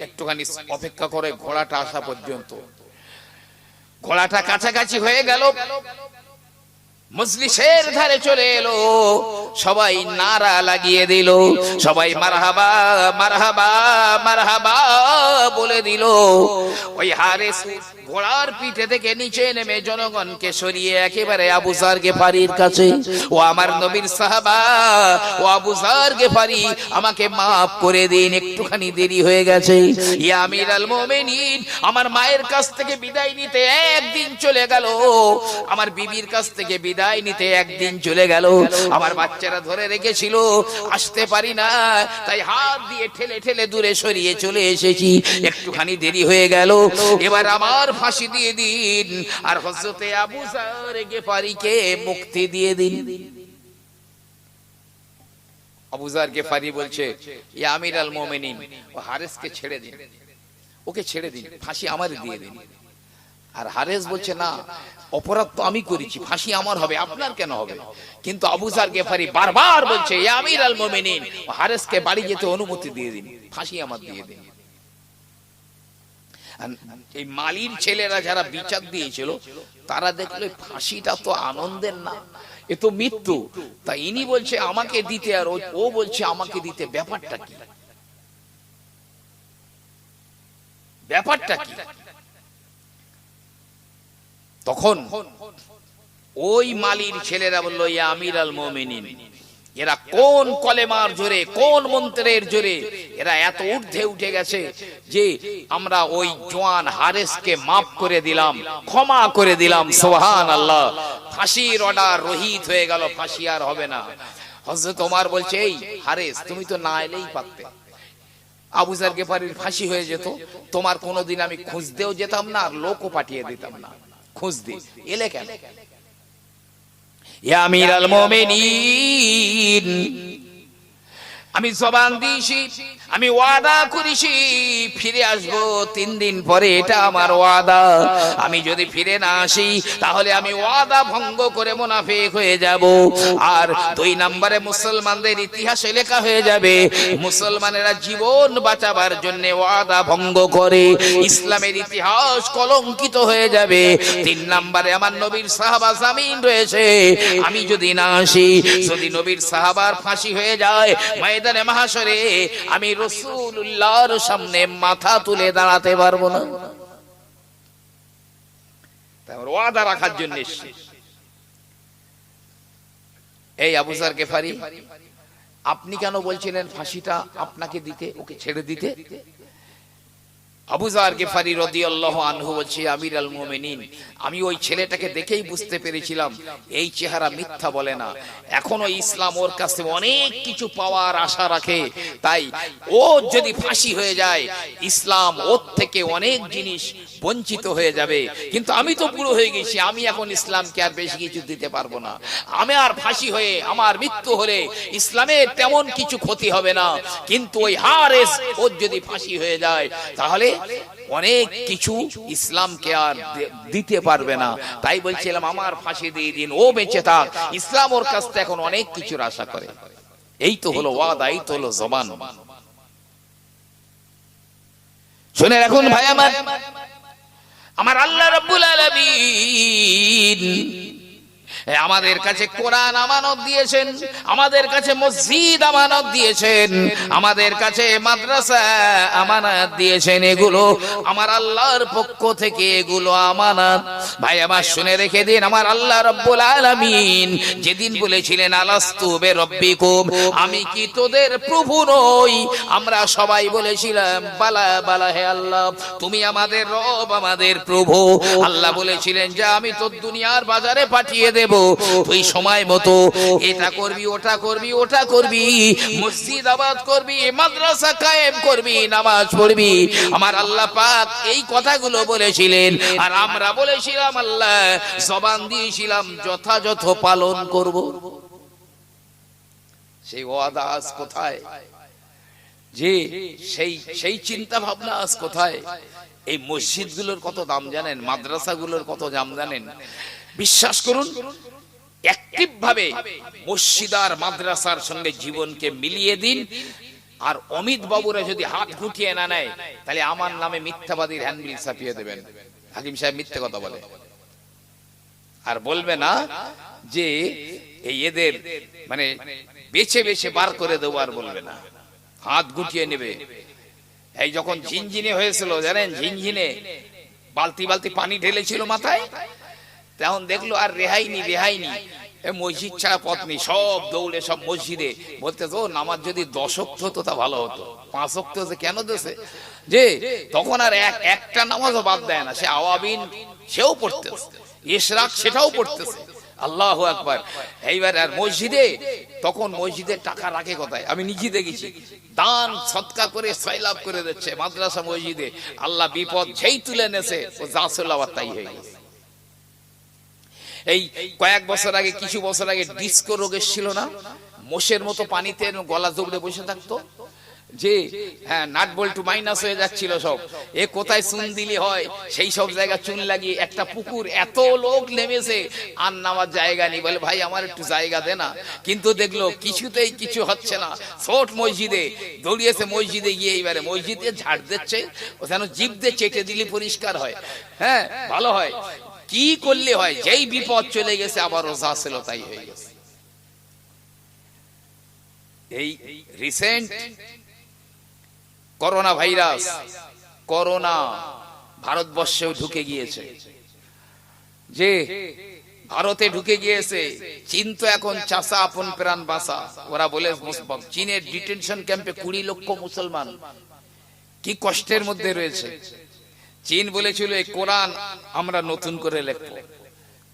একটুখানি অপেক্ষা করে, ঘোড়াটা আসা পর্যন্ত। ঘোড়াটা কাছাকাছি হয়ে গেল, মজলিসের ধারে চলে এলো। সবাই নারা লাগিয়ে দিল, সবাই মারহাবা মারহাবা মারহাবা বলে দিল। ওই হারেস ঘোড়ার পিঠে থেকে নিচে নেমে জনগণকে সরিয়ে একেবারে আবু যার গিফারির কাছে, ও আমার নবীর সাহাবা, ও আবু যার গিফারি, আমাকে মাফ করে দিন, একটুখানি দেরি হয়ে গেছে। ইয়া আমিরাল মুমিনিন, আমার মায়ের কাছ থেকে বিদায় নিতে একদিন চলে গেল, আমার বিবির কাছ থেকে বিদায় নিতে একদিন চলে গেল, আমার বাচ্চারা ধরে রেখেছিল, আসতে পারি না, তাই হাত দিয়ে ঠেলে ঠেলে দূরে সরিয়ে চলে এসেছি, একটুখানি দেরি হয়ে গেল, এবার আমার ফাঁসি দিয়ে দিন, আর হযরতে আবু যার গিফারিকে মুক্তি দিয়ে দিন। আবু যার গিফারি বলছে, ইয়া আমিরাল মুমিনিন, ও হারেসকে ছেড়ে দিন, ওকে ছেড়ে দিন, ফাঁসি আমারই দিয়ে দিন। আর হারেস বলছে, না, অপরাধ তো আমি করেছি, ফাঁসি আমার হবে, আপনার কেন হবে? কিন্তু আবু যার গিফারি বারবার বলছে, ইয়া আমিরাল মুমিনিন, হারেসকে বাড়ি যেতে অনুমতি দিয়ে দিন, ফাঁসি আমার দিয়ে দিন। এই মালির ছেলেরা যারা বিচার দিয়েছিল, তারা দেখলো ফাঁসিটা তো আনন্দের না, এ তো মৃত্যু। তা ইনি বলছে আমাকে দিতে, আর ও বলছে আমাকে দিতে, ব্যাপারটা কি? ব্যাপারটা কি? তখন ওই মালির ছেলেরা বললো, ইয়া আমিরাল মুমিনিন, এরা কোন কলেমার জোরে, কোন মন্ত্রের জোরে এরা এত ঊর্ধ্বে উঠে গেছে যে আমরা ওই জওয়ান হারেসকে মাফ করে দিলাম, ক্ষমা করে দিলাম, সুবহানাল্লাহ। ফাঁসির অর্ডার রহিত হয়ে গেল, ফাঁসি আর হবে না। হযরত ওমর বলছে, এই হারেস, তুমি তো না এলেই পারতে, আবু যর গেফারির ফাঁসি হয়ে যেত, তোমার কোনোদিন আমি খুঁজতেও যেতাম না, আর লোকও পাঠিয়ে দিতাম না খুঁজতে, এলে কেন? ইয়া আমিরাল মুমিনিন, আমি জবান দিয়েছি, আমি ওয়াদা করেছি ফিরে আসবো 3 দিন পরে, এটা আমার ওয়াদা। আমি যদি ফিরে না আসি তাহলে আমি ওয়াদা ভঙ্গ করে মুনাফিক হয়ে যাব। আর 2 নম্বরে মুসলমানদের ইতিহাসে লেখা হয়ে যাবে, মুসলমানেরা জীবন বাঁচাবার জন্য ওয়াদা ভঙ্গ করে, ইসলামের ইতিহাস কলঙ্কিত হয়ে যাবে। 3 নম্বরে আমার নবীর সাহাবা জামিন রয়েছে, আমি যদি না আসি, যদি নবীর সাহাবার ফাঁসি হয়ে যায় ময়দানে মাহশরে, আমি রাসূলুল্লাহর সামনে মাথা তুলে দাঁড়াতে পারবো না। তাই ওয়াদা রাখার জন্য এসেছে। এই আবু যর গেফারি, আপনি কেন বলছিলেন ফাঁসিটা আপনাকে দিতে, ওকে ছেড়ে দিতে? আবু যর গেফারি রাদিয়াল্লাহু আনহু বলছে, আমিরুল মুমিনিন, আমি ওই ছেলেটাকে দেখেই বুঝতে পেরেছিলাম এই চেহারা মিথ্যা বলে না, এখনো ইসলাম ওর কাছে অনেক কিছু পাওয়ার আশা রাখে, তাই ও যদি ফাঁসি হয়ে যায় ইসলাম ওর থেকে অনেক জিনিস বঞ্চিত হয়ে যাবে। কিন্তু আমি তো বুড়ো হয়ে গেছি, আমি এখন ইসলামকে আর বেশি কিছু দিতে পারবো না। আমি আর ফাঁসি হয়ে আমার মৃত্যু হলে ইসলামের তেমন কিছু ক্ষতি হবে না, কিন্তু ওই হারেস ওর যদি ফাঁসি হয়ে যায় তাহলে অনেক কিছু ইসলামকে আর দিতে পারবে না। তাই বলছিলাম আমার ফাঁসি দিয়ে দিন, ও বেঁচে থাক, ইসলাম ওর কাছ থেকে এখন অনেক কিছুর আশা করে। এই তো হলো ওয়াদা, এই তো হলো জবান। শুনে রাখুন ভাই আমার আল্লাহ রাব্বুল আলামিন আমাদের কাছে কোরআন আমানত দিয়েছেন, আমাদের কাছে মসজিদ আমানত দিয়েছেন, আমাদের কাছে মাদ্রাসা আমানত দিয়েছেন। এগুলো আমার আল্লাহর পক্ষ থেকে, এগুলো আমানত। ভাই আমার শুনে রেখে দিন, আমার আল্লাহ রাব্বুল আলামিন যেদিন বলেছিলেন আলাস্তু বিরাব্বিকুম, আমি কি তোদের প্রভু নই, আমরা সবাই বলেছিলাম বালা বালা, হে আল্লাহ তুমি আমাদের রব, আমাদের প্রভু। আল্লাহ বলেছিলেন যে আমি তোর দুনিয়ার বাজারে পাঠিয়ে দেব, তুই সময় মতো এটা করবি, ওটা করবি, ওটা করবি, মসজিদ আবাদ করবি, মাদ্রাসা কায়েম করবি, নামাজ পড়বি। আমার আল্লাহ পাক এই কথাগুলো বলেছিলেন, আর আমরা বলেছিলাম আল্লাহ জবান দিয়েছিলাম যথাযথ পালন করব। সেই ওয়াদা আজ কোথায়? যে সেই চিন্তা ভাবনা আজ কোথায়? এই মসজিদগুলোর কত দাম জানেন, মাদ্রাসাগুলোর কত দাম জানেন? বিশ্বাস করুন, অ্যাক্টিভ ভাবে মসজিদ আর মাদ্রাসার সঙ্গে জীবনকে মিলিয়ে দিন। আর অমিত বাবুরা যদি হাত গুটিয়ে না নেয় তাহলে আমার নামে মিথ্যাবাদীর হ্যান্ডবিল ছাপিয়ে দেবেন। হাকিম সাহেব মিথ্যে কথা বলে, আর বলবে না যে এই এদের মানে বেছে বেছে বার করে দেবো, আর বলবে না, হাত গুটিয়ে নেবে। এই যখন ঝিনঝিনে হয়েছিল জানেন, ঝিনঝিনে বালতি বালতি পানি ঢেলেছিল মাথায়, তখন দেখলো আর রেহাই নি, মসজিদ ছাড়া পথ নেই, সব দৌড়ে সব মসজিদে। বলতে তো নামাজ যদি 10 ওয়াক্ত হতো তা ভালো হতো, 5 ওয়াক্ত কেন দেশে, যে তখন আর একটা নামাজও বাদ দেয় না, সে আওয়াবিন সেও পড়তেছে, ইশরাক সেটাও পড়তেছে, আল্লাহু আকবার। এইবার আর মসজিদে, তখন মসজিদের টাকা রাখে কোথায়? আমি নিজে দেখেছি, দান সদকা করে সয়লাভ করে দিচ্ছে মাদ্রাসা মসজিদে। আল্লাহ বিপদ যেই তুলে নেছে, ও যা ছিল আবার তাই হয়ে গেছে। এই কয়েক বছর আগে, কিছু বছর আগে ডিস্কো রোগ এসেছিল না, মোষের মতো পানিতে গলা জুড়ে বসে থাকতো, যে হ্যাঁ নাট বল্টু মাইনাস হয়ে যাচ্ছিল সব। এ কোথায় চুন দিলি হয়, সেই সব জায়গা চুন লাগিয়ে একটা পুকুর, এত লোক নেমেছে আর নামার জায়গা নেই, বলে ভাই আমার একটু জায়গা দে না। কিন্তু দেখলো কিছুতেই কিছু হচ্ছে না, ছোট মসজিদে দৌড়িয়েছে, মসজিদে গিয়ে এইবারে মসজিদে ঝাড় দিচ্ছে, ওখানে জিভ দিয়ে চেটে দিলে পরিষ্কার হয়, হ্যাঁ ভালো হয়। কি করলে হয়, যেই বিপদ চলে গেছে আবার যা ছিল তাই হয়ে গেছে। এই রিসেন্ট করোনা ভাইরাস, করোনা ভারতবর্ষেও ঢুকে গিয়েছে, যে ভারতে ঢুকে গিয়েছে। চীন তো এখন চাষা আপন প্রাণ বাঁচা। ওরা বলে চীনের ডিটেনশন ক্যাম্পে 20 লক্ষ মুসলমান কি কষ্টের মধ্যে রয়েছে। চীন বলেছিল এই কোরআন আমরা নতুন করে লিখবো,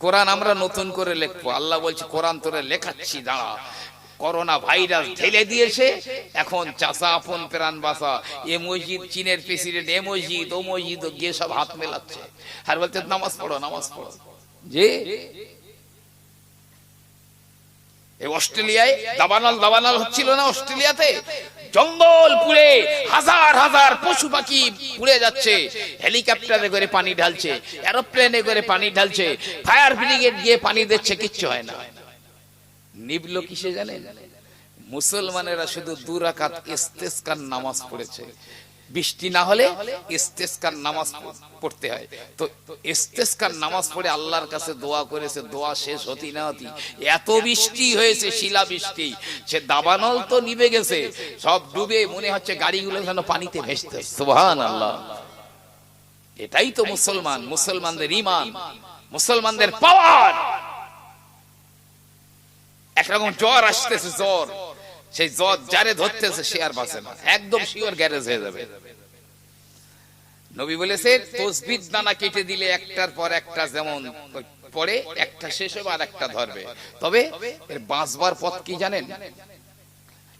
কোরআন আমরা নতুন করে লিখবো। আল্লাহ বলছে কোরআন তোরে লেখাচ্ছি, দাঁড়া। করোনা ভাইরাস ঢেলে দিয়েছে, এখন চাষা আপন প্রাণ বাঁচা। এ মসজিদ, চীনের প্রেসিডেন্ট এ মসজিদ ও মসজিদ গিয়ে সব হাত মেলাচ্ছে আর বলতে নামাজ পড়ো নামাজ পড়ো। যে অস্ট্রেলিয়ায় দাবানল হচ্ছিল না, অস্ট্রেলিয়াতে জঙ্গল পুড়ে হাজার হাজার পশু পাখি পুড়ে যাচ্ছে, হেলিকপ্টারে করে পানি ঢালছে, এরোপ্লেনে করে পানি ঢালছে, ফায়ার ব্রিগেড গিয়ে পানি দিচ্ছে, কিচ্ছু হয় না। নিবলো কিসে জানেন? মুসলমানেরা শুধু 2 রাকাত ইস্তেসকার নামাজ পড়েছে। বৃষ্টি না হলে ইস্তেসকার নামাজ পড়তে হয়, তো ইস্তেসকার নামাজ পড়ে আল্লাহর কাছে দোয়া করেছে। দোয়া শেষ হতি না হতি এত বৃষ্টি হয়েছে, শিলা বৃষ্টি। সে দাবানল তো নিভে গেছে, সব ডুবে, মনে হচ্ছে গাড়িগুলো যেন পানিতে ভেসতে। সুবহানাল্লাহ। এটাই তো মুসলমান, মুসলমানদের ঈমান, মুসলমানদের পাওয়ার। একরকম জ্বর আসতেছে, জ্বর, সেই জ্বর যারে ধরতেছে সে আর বাঁচে না, একদম শিওর গ্যারেজ হয়ে যাবে। নবী বলেছে তসবিহ দানা কেটে দিলে একটার পর একটা যেমন পড়ে, একটা শেষ হবে আর একটা ধরবে, তবে এর বাঁচবার পথ কি জানেন?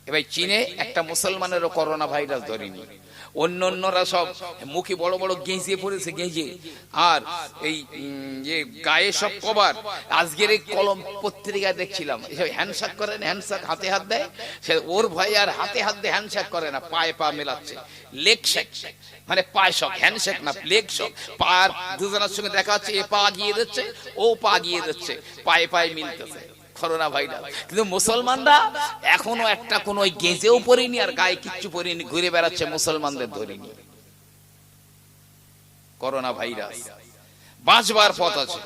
এবার চীনে একটা মুসলমানেরও করোনা ভাইরাস ধরেনি, অন্যরা সব মুখে বড় বড় গেঁজিয়ে পড়েছে, গেঁজে, আর এই যে গায়ে সব কভার। আজকের এই কলম পত্রিকা দেখছিলাম, হ্যান্ডশেক করে না, হ্যান্ডশেক হাতে হাত দেয়, সে ওর ভয় আর হাতে হাত দিয়ে হ্যান্ডশেক করে না, পায়ে পা মেলাচ্ছে, লেগ শেক, মানে পায়ে শক, হ্যান্ডশেক না লেগ শক। পা দুজনের সঙ্গে দেখা হচ্ছে, এ পা গিয়ে দিচ্ছে ও পা গিয়ে দিচ্ছে, পায়ে পায়ে মিলতেছে। Corona virus. কিন্তু মুসলমানরা এখনো একটা কোন ওই গেঁজেও পড়েনি আর গায়ে কিচ্ছু পড়েনি, ঘুরে বেড়াচ্ছে, মুসলমানদের ধরেনি করোনা ভাইরাস। বাঁচবার পথ আছে।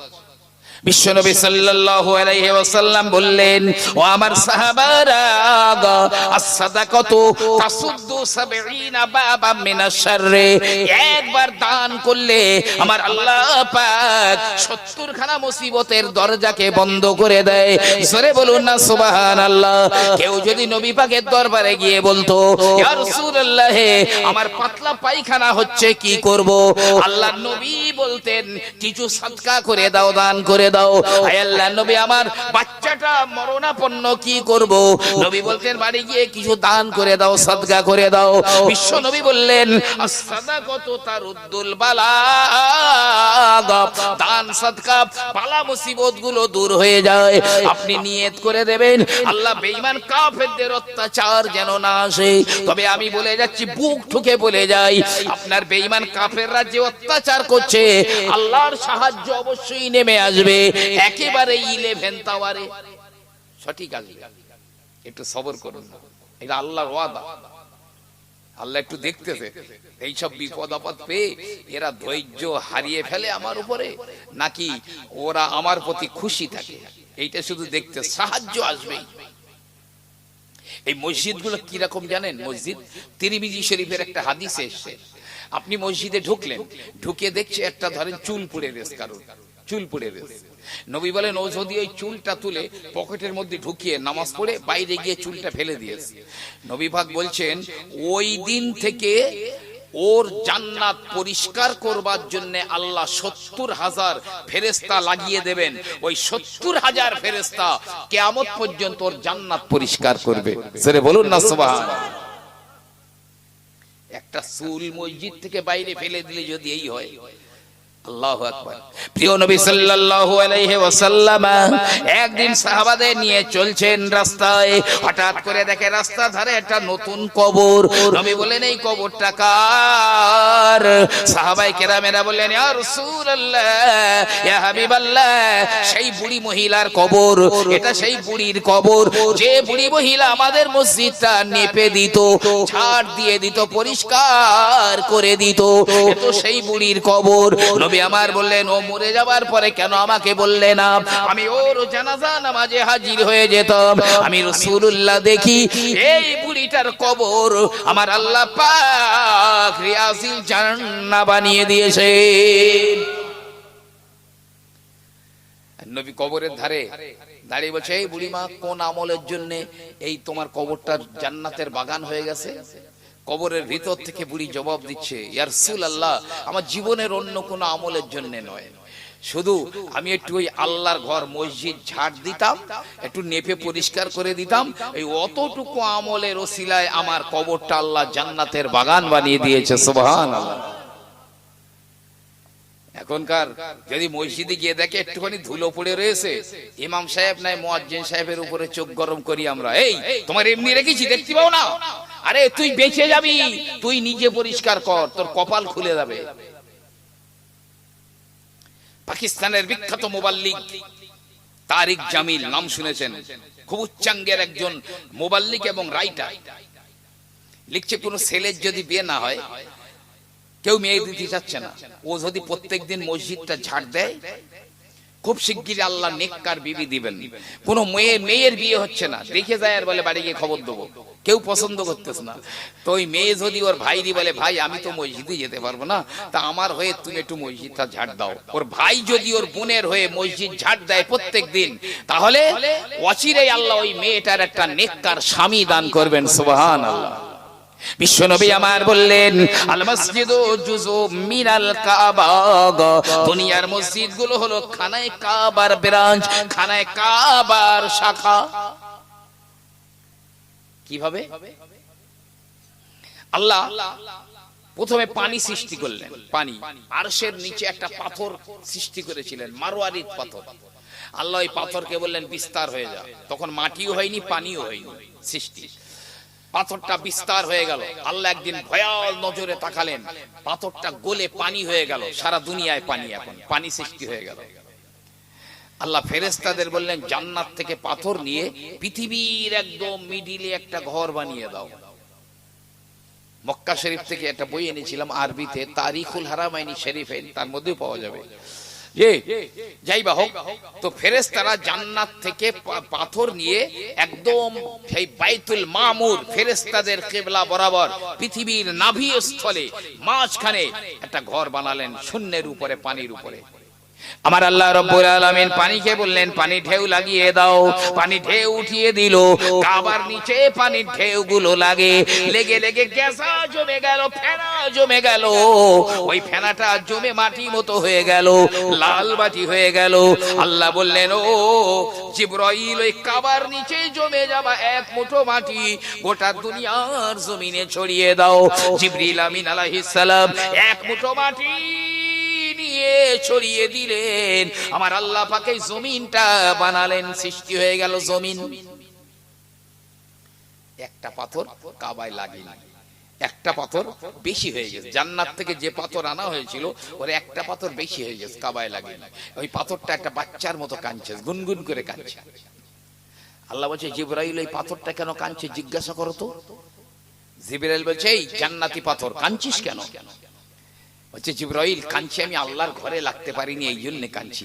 বিশ্বনবী সাল্লাল্লাহু আলাইহি ওয়াসাল্লাম বললেন, ও আমার সাহাবারা, আস-সাদাকাতু তাসুদ্দু 70 বাবাম মিনাশ শাররি। একবার দান করলে আমার আল্লাহ পাক 70 খানা মুসিবতের দরজাকে বন্ধ করে দেয়। জোরে বলুন না সুবহানাল্লাহ। কেউ যদি নবী পাকের দরবারে গিয়ে বলতো, ইয়া রাসূলুল্লাহ আমার পাতলা পায়খানা হচ্ছে, কি করব? আল্লাহর নবী বলতেন, কিছু সাদকা করে দাও, দান করে দাও। আয় আল্লাহর নবী আমার বাচ্চাটা মরণাপন্ন, কি করব? নবী বলতেন, বাড়ি গিয়ে কিছু দান করে দাও, সাদকা করে দাও। বিশ্ব নবী বললেন, আস-সাদাকাতু তারুদ্দুল বালা। দান সাদকা বালা মুসিবত গুলো দূর হয়ে যায়। আপনি নিয়ত করে দেবেন, আল্লাহ বেঈমান কাফেরদের অত্যাচার যেন না আসে। তবে আমি বলে যাচ্ছি, বুক ঠুকে বলে যাই, আপনার বেঈমান কাফেররা যে অত্যাচার করছে, আল্লাহর সাহায্য অবশ্যই নেমে আসবে, একেবারে 11 টাওয়ারে। সঠিক আছে, একটু সবর করুন, এটা আল্লাহর ওয়াদা। আল্লাহ একটু দেখতেছে এইসব বিপদ আপদ পেয়ে এরা ধৈর্য হারিয়ে ফেলে আমার উপরে, নাকি ওরা আমার প্রতি খুশি থাকে, এইটা শুধু দেখতে। সাহায্য আসবেই। এই মসজিদ গুলো কিরকম জানেন? মসজিদ তিরমিজি শরীফের একটা হাদিস এসেছে, আপনি মসজিদে ঢুকলেন, ঢুকে দেখছে একটা ধরেন চুল পুড়ে গেছে, কারণ চুল পুড়ে গেছে। নবী বলেন, ও যদি ওই চুলটা তুলে পকেটের মধ্যে ঢুকিয়ে নামাজ পড়ে বাইরে গিয়ে চুলটা ফেলে দিয়েছে, নবী পাক বলছেন ওই দিন থেকে ওর জান্নাত পরিষ্কার করবার জন্য আল্লাহ 70,000 ফেরেশতা লাগিয়ে দেবেন। ওই 70,000 ফেরেশতা কিয়ামত পর্যন্ত ওর জান্নাত পরিষ্কার করবে। জোরে বলুন না সুবহানাল্লাহ। একটা চুল মসজিদ থেকে বাইরে ফেলে দিলে যদি এই হয়, আল্লাহু আকবার। প্রিয় নবী সাল্লাল্লাহু আলাইহি ওয়াসাল্লাম একদিন সাহাবাদের নিয়ে চলছেন রাস্তায়, হঠাৎ করে দেখে রাস্তা ধারে একটা নতুন কবর। নবী বলেন, এই কবরটা কার? সাহাবায়ে কেরামেরা বললেন, ইয়া রাসূলুল্লাহ, ইয়া হাবিবাল্লাহ, সেই বুড়ি মহিলার কবর, এটা সেই বুড়ির কবর, যে বুড়ি মহিলা আমাদের মসজিদটা নেপে দিত, ঝাড় দিয়ে দিত, পরিষ্কার করে দিত, এ তো সেই বুড়ির কবর। নবী আমার বললেন, ও মরে যাবার পরে কেন আমাকে বললে না? আমি ওর জানাজা নামাজে হাজির হয়ে যেতাম। আমি রাসূলুল্লাহ দেখি এই বুড়িটার কবর আমার আল্লাহ পাক রিয়াজিল জান্নাহ বানিয়ে দিয়েছে। নবী কবরের ধারে দাঁড়িয়ে বলছে, এই বুড়িমা কোন আমলের জন্য এই তোমার কবরটা জান্নাতের বাগান হয়ে গেছে? কবরের ভিতর থেকে বুড়ি জবাব দিচ্ছে, ইয়া রাসূলুল্লাহ, আমার জীবনের অন্য কোনো আমলের জন্য নয়, শুধু আমি একটু ওই আল্লাহর ঘর মসজিদ ঝাড় দিতাম, একটু নেপে পরিষ্কার করে দিতাম, এই অতটুকু আমলের ওসিলায় আমার কবরটা আল্লাহ জান্নাতের বাগান বানিয়ে দিয়েছে। সুবহানাল্লাহ। এখনকার যদি মসজিদে গিয়ে দেখে একটুখানি ধুলো পড়ে রয়েছে, ইমাম সাহেব নাই মুয়াজ্জিন সাহেবের উপরে চোখ গরম করি আমরা, এই তোমার এমনি রেখেছি দেখতে পাও না? আরে তুই বেঁচে যাবি, তুই নিজে পরিষ্কার কর, তোর কপাল খুলে যাবে। পাকিস্তানের বিখ্যাত মুবাল্লিগ তারিক জামিল, নাম শুনেছেন, খুব উচ্চাঙ্গের একজন মুবাল্লিগ এবং রাইটার। লিখছে, কোন ছেলের যদি বিয়ে না হয়, কেউ মেয়ে দিতে চাচ্ছে না, ও যদি প্রত্যেকদিন মসজিদটা ঝাড় দেয়, খুব শিগগিরই আল্লাহ নেককার বিবি দিবেন। কোন মেয়ের বিয়ে হচ্ছে না, দেখে যায় আর বলে বাড়ি গিয়ে খবর দেবো, কেউ পছন্দ করতেছে না। তো ওই মেয়ে যদি ওর ভাইরি বলে, ভাই আমি তো মসজিদে যেতে পারবো না, তা আমার হয়ে তুমি একটু মসজিদটা ঝাড় দাও, ওর ভাই যদি ওর বোনের হয়ে মসজিদ ঝাড় দেয় প্রত্যেক দিন, তাহলে অচিরেই আল্লাহ ওই মেয়েটার একটা নেককার স্বামী দান করবেন। সুবহানাল্লাহ। বিশ্বনবী আমার বললেন, আল মসজিদু জুজু মিনাল কাবা, দুনিয়ার মসজিদগুলো হলো খানায়ে কাবার ব্রাঞ্চ, খানায়ে কাবার শাখা। কিভাবে? আল্লাহ প্রথমে পানি সৃষ্টি করলেন, পানি, আরশের নিচে একটা পাথর সৃষ্টি করেছিলেন, মারওয়ারিদ পাথর। আল্লাহ ওই পাথরকে বললেন বিস্তার হয়ে যা, তখন মাটিও হয়নি পানিও হয়নি, সৃষ্টি। পাথরটা বিস্তার হয়ে গেল, আল্লাহ একদিন ভয়াল নজরে তাকালেন, পাথরটা গলে পানি হয়ে গেল, সারা দুনিয়ায় পানি, এখন পানি সৃষ্টি হয়ে গেল। আল্লাহ ফেরেশতাদের বললেন, জান্নাত থেকে পাথর নিয়ে পৃথিবীর একদম মিডিলে একটা ঘর বানিয়ে দাও। মক্কা শরীফ থেকে একটা বই এনেছিলাম আরবিতে, তারিখুল হারামাইনি শরীফাইন, তার মধ্যেও পাওয়া যাবে। যাই বা হোক, তো ফেরেশতারা জান্নাত থেকে পাথর নিয়ে একদম সেই বাইতুল মামুর, ফেরেশতাদের কিবলা বরাবর পৃথিবীর নাভি স্থলে মাঝখানে একটা ঘর বানালেন, শূন্যের উপরে, পানির উপরে। আমার আল্লাহ রাব্বুল আলামিন পানিকে বললেন, পানি ঢেউ লাগিয়ে দাও, পানি ঢেউ উঠিয়ে দিল। কাবার নিচে পানির ঢেউগুলো লেগে লেগে গ্যাসা জমে গেল, ফেনা জমে গেল, ওই ফেনাটা জমে মাটি মতো হয়ে গেল, লাল মাটি হয়ে গেল। আল্লাহ বললেন, ও জিবরাইল, ওই কাবার নিচে জমে যাওয়া এক মুঠো মাটি গোটা দুনিয়ার জমিনে ছড়িয়ে দাও। জিবরিল আমিন আলাইহিস সালাম এক মুঠো মাটি নিয়ে ছড়িয়ে দিলেন, আমার আল্লাহ পাক এই জমিনটা বানালেন, সৃষ্টি হয়ে গেল জমিন। একটা পাথর কাবায় লাগেনি, একটা পাথর বেশি হয়ে গেছে, জান্নাত থেকে যে পাথর আনা হয়েছিল ওর একটা পাথর বেশি হয়ে গেছে, কাবায় লাগেনি। ওই পাথরটা একটা বাচ্চার মতো কাঁদছে, গুনগুন করে কাঁদছে। আল্লাহ বলছে, জিবরাইল, এই পাথরটা কেন কাঁদছে জিজ্ঞাসা করো তো। জিবরাইল বলছে, এই জান্নাতি পাথর, কাঁদছিস কেন? বলছে, জিবরাইল, কাঁদছি আমি আল্লাহর ঘরে লাগতে পারিনি, এই জন্য কাঁদছি।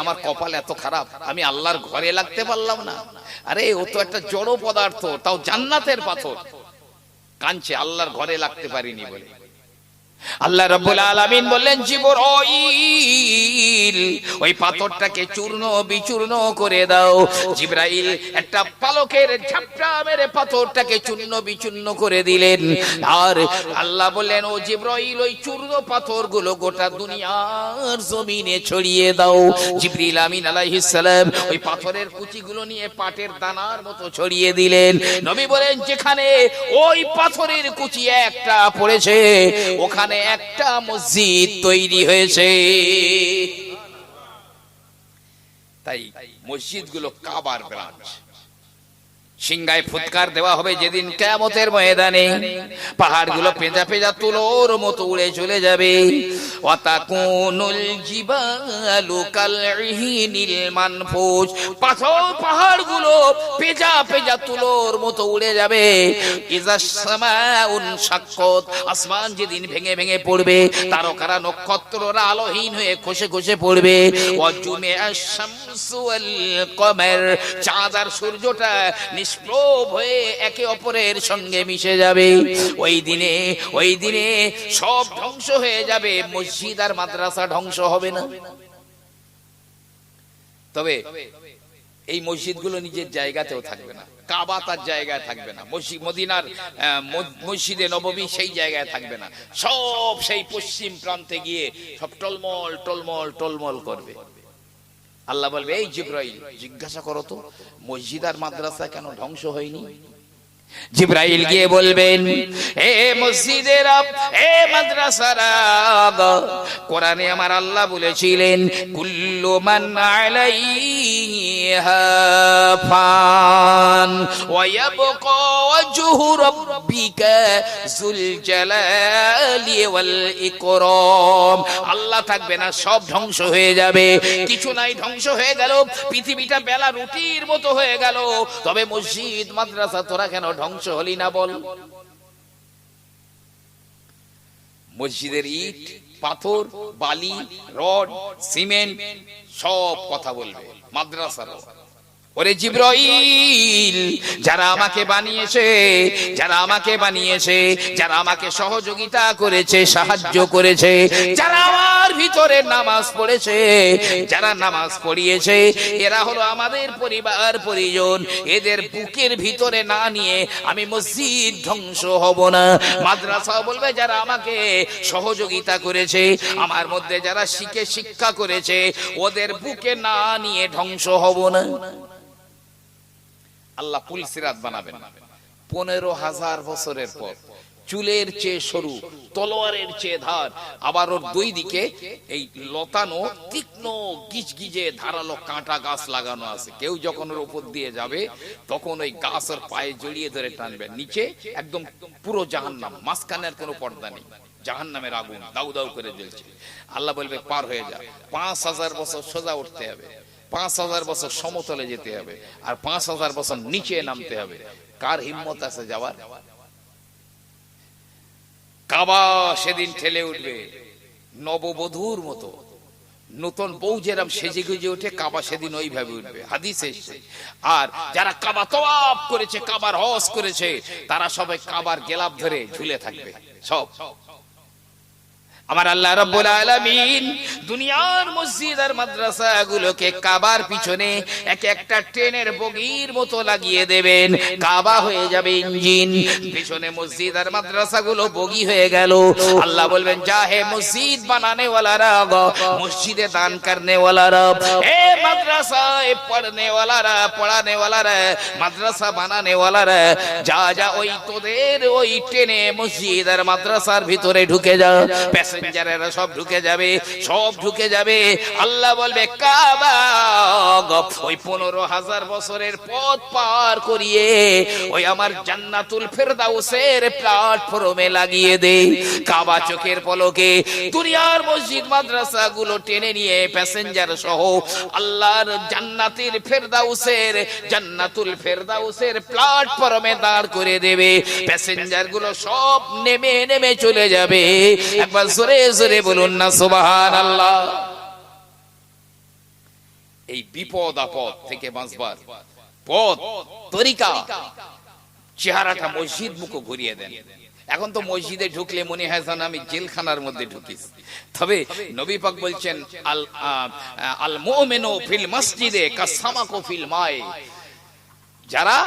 আমার কপাল এত খারাপ, আমি আল্লাহর ঘরে লাগতে পারলাম না। আরে ও তো একটা জড় পদার্থ, তাও জান্নাতের পাথর, কাঁদছে আল্লাহর ঘরে লাগতে পারিনি বলে। আল্লাহ রাব্বুল আলামিন বললেন, জিবরাইল, ওই পাথরটাকে চূর্ণ বিচূর্ণ করে দাও। জিবরাইল একটা পালকের ঝাপটা মেরে পাথরটাকে চূর্ণ বিচূর্ণ করে দিলেন। আর আল্লাহ বললেন, ও জিবরাইল, ওই চূর্ণ পাথরগুলো গোটা দুনিয়ার জমিনে ছড়িয়ে দাও। জিবরিল আমিন আলাইহিস সালাম ওই পাথরের কুচিগুলো নিয়ে পাটের দানার মতো ছড়িয়ে দিলেন। নবী বলেন, যেখানে ওই পাথরের কুচি একটা পড়েছে, ওখানে একটা মসজিদ তৈরি হয়েছে। তাই মসজিদগুলো কাবার ব্রাঞ্চ। সিংহায় ফুৎকার দেওয়া হবে যেদিন কিয়ামতের ময়দানে, পাহাড়গুলো পেঁজা পেঁজা তুলোর মতো উড়ে চলে যাবে। ওয়াতাকুনুল জিবালু কালইহিনিল মানফুজ, পাহাড়গুলো পেঁজা পেঁজা তুলোর মতো উড়ে যাবে। ইজাস সামাউন শাক্কাত, আসমান যেদিন ভেঙে ভেঙে পড়বে, তারকারা নক্ষত্ররা আলোহীন হয়ে খসে খসে পড়বে। ওয়াজুমিআশ শামসু ওয়াল কমার, চাঁদ আর সূর্যটা নিষ্প্রভ হয়ে একে অপরের সঙ্গে মিশে যাবে। ওই দিনে সব ধ্বংস হয়ে যাবে, মসজিদ আর মাদ্রাসা ধ্বংস হবে না। তবে এই মসজিদগুলো নিজের জায়গাতেও থাকবে না, কাবা তার জায়গায় থাকবে না, মদিনার মসজিদে নববী সেই জায়গায় থাকবে না, সব সেই পশ্চিম প্রান্তে গিয়ে সব টলমল টলমল টলমল করবে। আল্লাহ বলবে, এই জিবরাইল জিজ্ঞাসা করো তো মসজিদ আর মাদ্রাসা কেন ধ্বংস হয়নি? জিবরাইল গিয়ে বলবেন, হে মসজিদের হে মাদ্রাসার, কোরআনে আমার আল্লাহ বলেছিলেন, কুল্লু মান আলাইহা ফান ওয়া ইয়াবকা ওয়াজহু রাব্বিকা যুল জালালি ওয়াল ইকরাম। আল্লাহ থাকবে না, সব ধ্বংস হয়ে যাবে, কিছু নাই, ধ্বংস হয়ে গেল, পৃথিবীটা বেলা রুটির মতো হয়ে গেল, তবে মসজিদ মাদ্রাসা তোরা কেন ধ্বংস হলি না বল? মসজিদের ইট পাথর বালি রড সিমেন্ট সব কথা বলবে মাদ্রাসার। ওরে জিবরাইল, যারা আমাকে বানিয়েছে, যারা আমাকে বানিয়েছে, যারা আমাকে সহযোগিতা করেছে, সাহায্য করেছে, যারা আমার ভিতরে নামাজ পড়েছে, যারা নামাজ পড়িয়েছে, এরা হলো আমাদের পরিবার পরিজন, এদের বুকের ভিতরে না নিয়ে আমি মসজিদ ধ্বংস হব না। মাদ্রাসা বলবে, যারা আমাকে সহযোগিতা করেছে, আমার মধ্যে যারা শিক্ষা করেছে, ওদের বুকে না নিয়ে ধ্বংস হব না। আল্লাহ পুলসিরাত বানাবেন 15,000 বছরের পর, চুলের চেয়ে সরু, তলোয়ারের চেয়ে ধার, আবার ওর দুই দিকে এই লতানো তীক্ষ্ণ গিজগিজে ধারালো কাঁটা গাছ লাগানো আছে। কেউ যখন ওর উপর দিয়ে যাবে তখন ওই গাছের পায়ে জড়িয়ে ধরে টানবে, নিচে একদম পুরো জাহান্নাম, মাঝখানের কোনো পর্দা নেই, জাহান্নামের আগুন দাউ দাউ করে জ্বলছে। আল্লাহ বলবে, পার হয়ে যা, 5,000 বছর সোজা উঠতে হবে, 5,000 বছর সমতলে যেতে হবে, আর 5,000 বছর নিচে নামতে হবে। কার হিম্মত আছে যাওয়ার? কাবা সেদিন ঠেলে উঠবে নববধূর মতো, নতুন বউ যেরকম সেজে গুজে উঠে, কাবা সেদিন ওইভাবে উঠবে, হাদিসে এসেছে। আর যারা কাবা তওয়াফ করেছে, কাবার হজ করেছে, তারা সবাই কাবার গেলাপ ধরে ঝুলে থাকবে সব। আমার আল্লাহ রাব্বুল আলামিন দুনিয়ার মসজিদ আর মাদ্রাসা গুলোকে কাবার পিছনে এক একটা ট্রেনের বগির মতো লাগিয়ে দেবেন, কাবা হয়ে যাবে ইঞ্জিন, পিছনে মসজিদ আর মাদ্রাসা গুলো বগি হয়ে গেল। আল্লাহ বলবেন, যা হে মসজিদ বানানে ওয়ালারা, মসজিদে দান করনে ওয়ালারা, হে মাদ্রাসায় পড়নে ওয়ালারা, পড়ানে ওয়ালারা, মাদ্রাসা বানানে ওয়ালারা, যা যা ওই তোদের ওই ট্রেনে মসজিদ আর মাদ্রাসার ভিতরে ঢুকে যা, প্যাসেঞ্জারেরা সব ঢুকে যাবে, সব ঢুকে যাবে। আল্লাহ বলবে, কাবা ওই 15,000 বছরের পথ পার করিয়ে ওই আমার জান্নাতুল ফেরদাউসের প্ল্যাটফর্মে লাগিয়ে দে। কাবা চোখের পলকে দুনিয়ার মসজিদ মাদ্রাসা গুলো টেনে নিয়ে প্যাসেঞ্জার সহ আল্লাহর জান্নাতুল ফেরদাউসের প্ল্যাটফর্মে দাঁড় করে দেবে। প্যাসেঞ্জার গুলো সব নেমে নেমে চলে যাবে। একবার জোরে জোরে বলুন না সুবহানাল্লাহ। এই বিপদ আপদ থেকে বাঁচবার পথ তরিকা, চেহারাটা মসজিদ মুখ ঘুরিয়ে দেন। এখন তো মসজিদে ঢুকলে মনে হয় যেন আমি জেলখানার মধ্যে ঢুকিস, তবে নবী পাক বলছেন, আল মুমিনু ফিল মসজিদে কাসামাকু ফিল মায়ে, যারা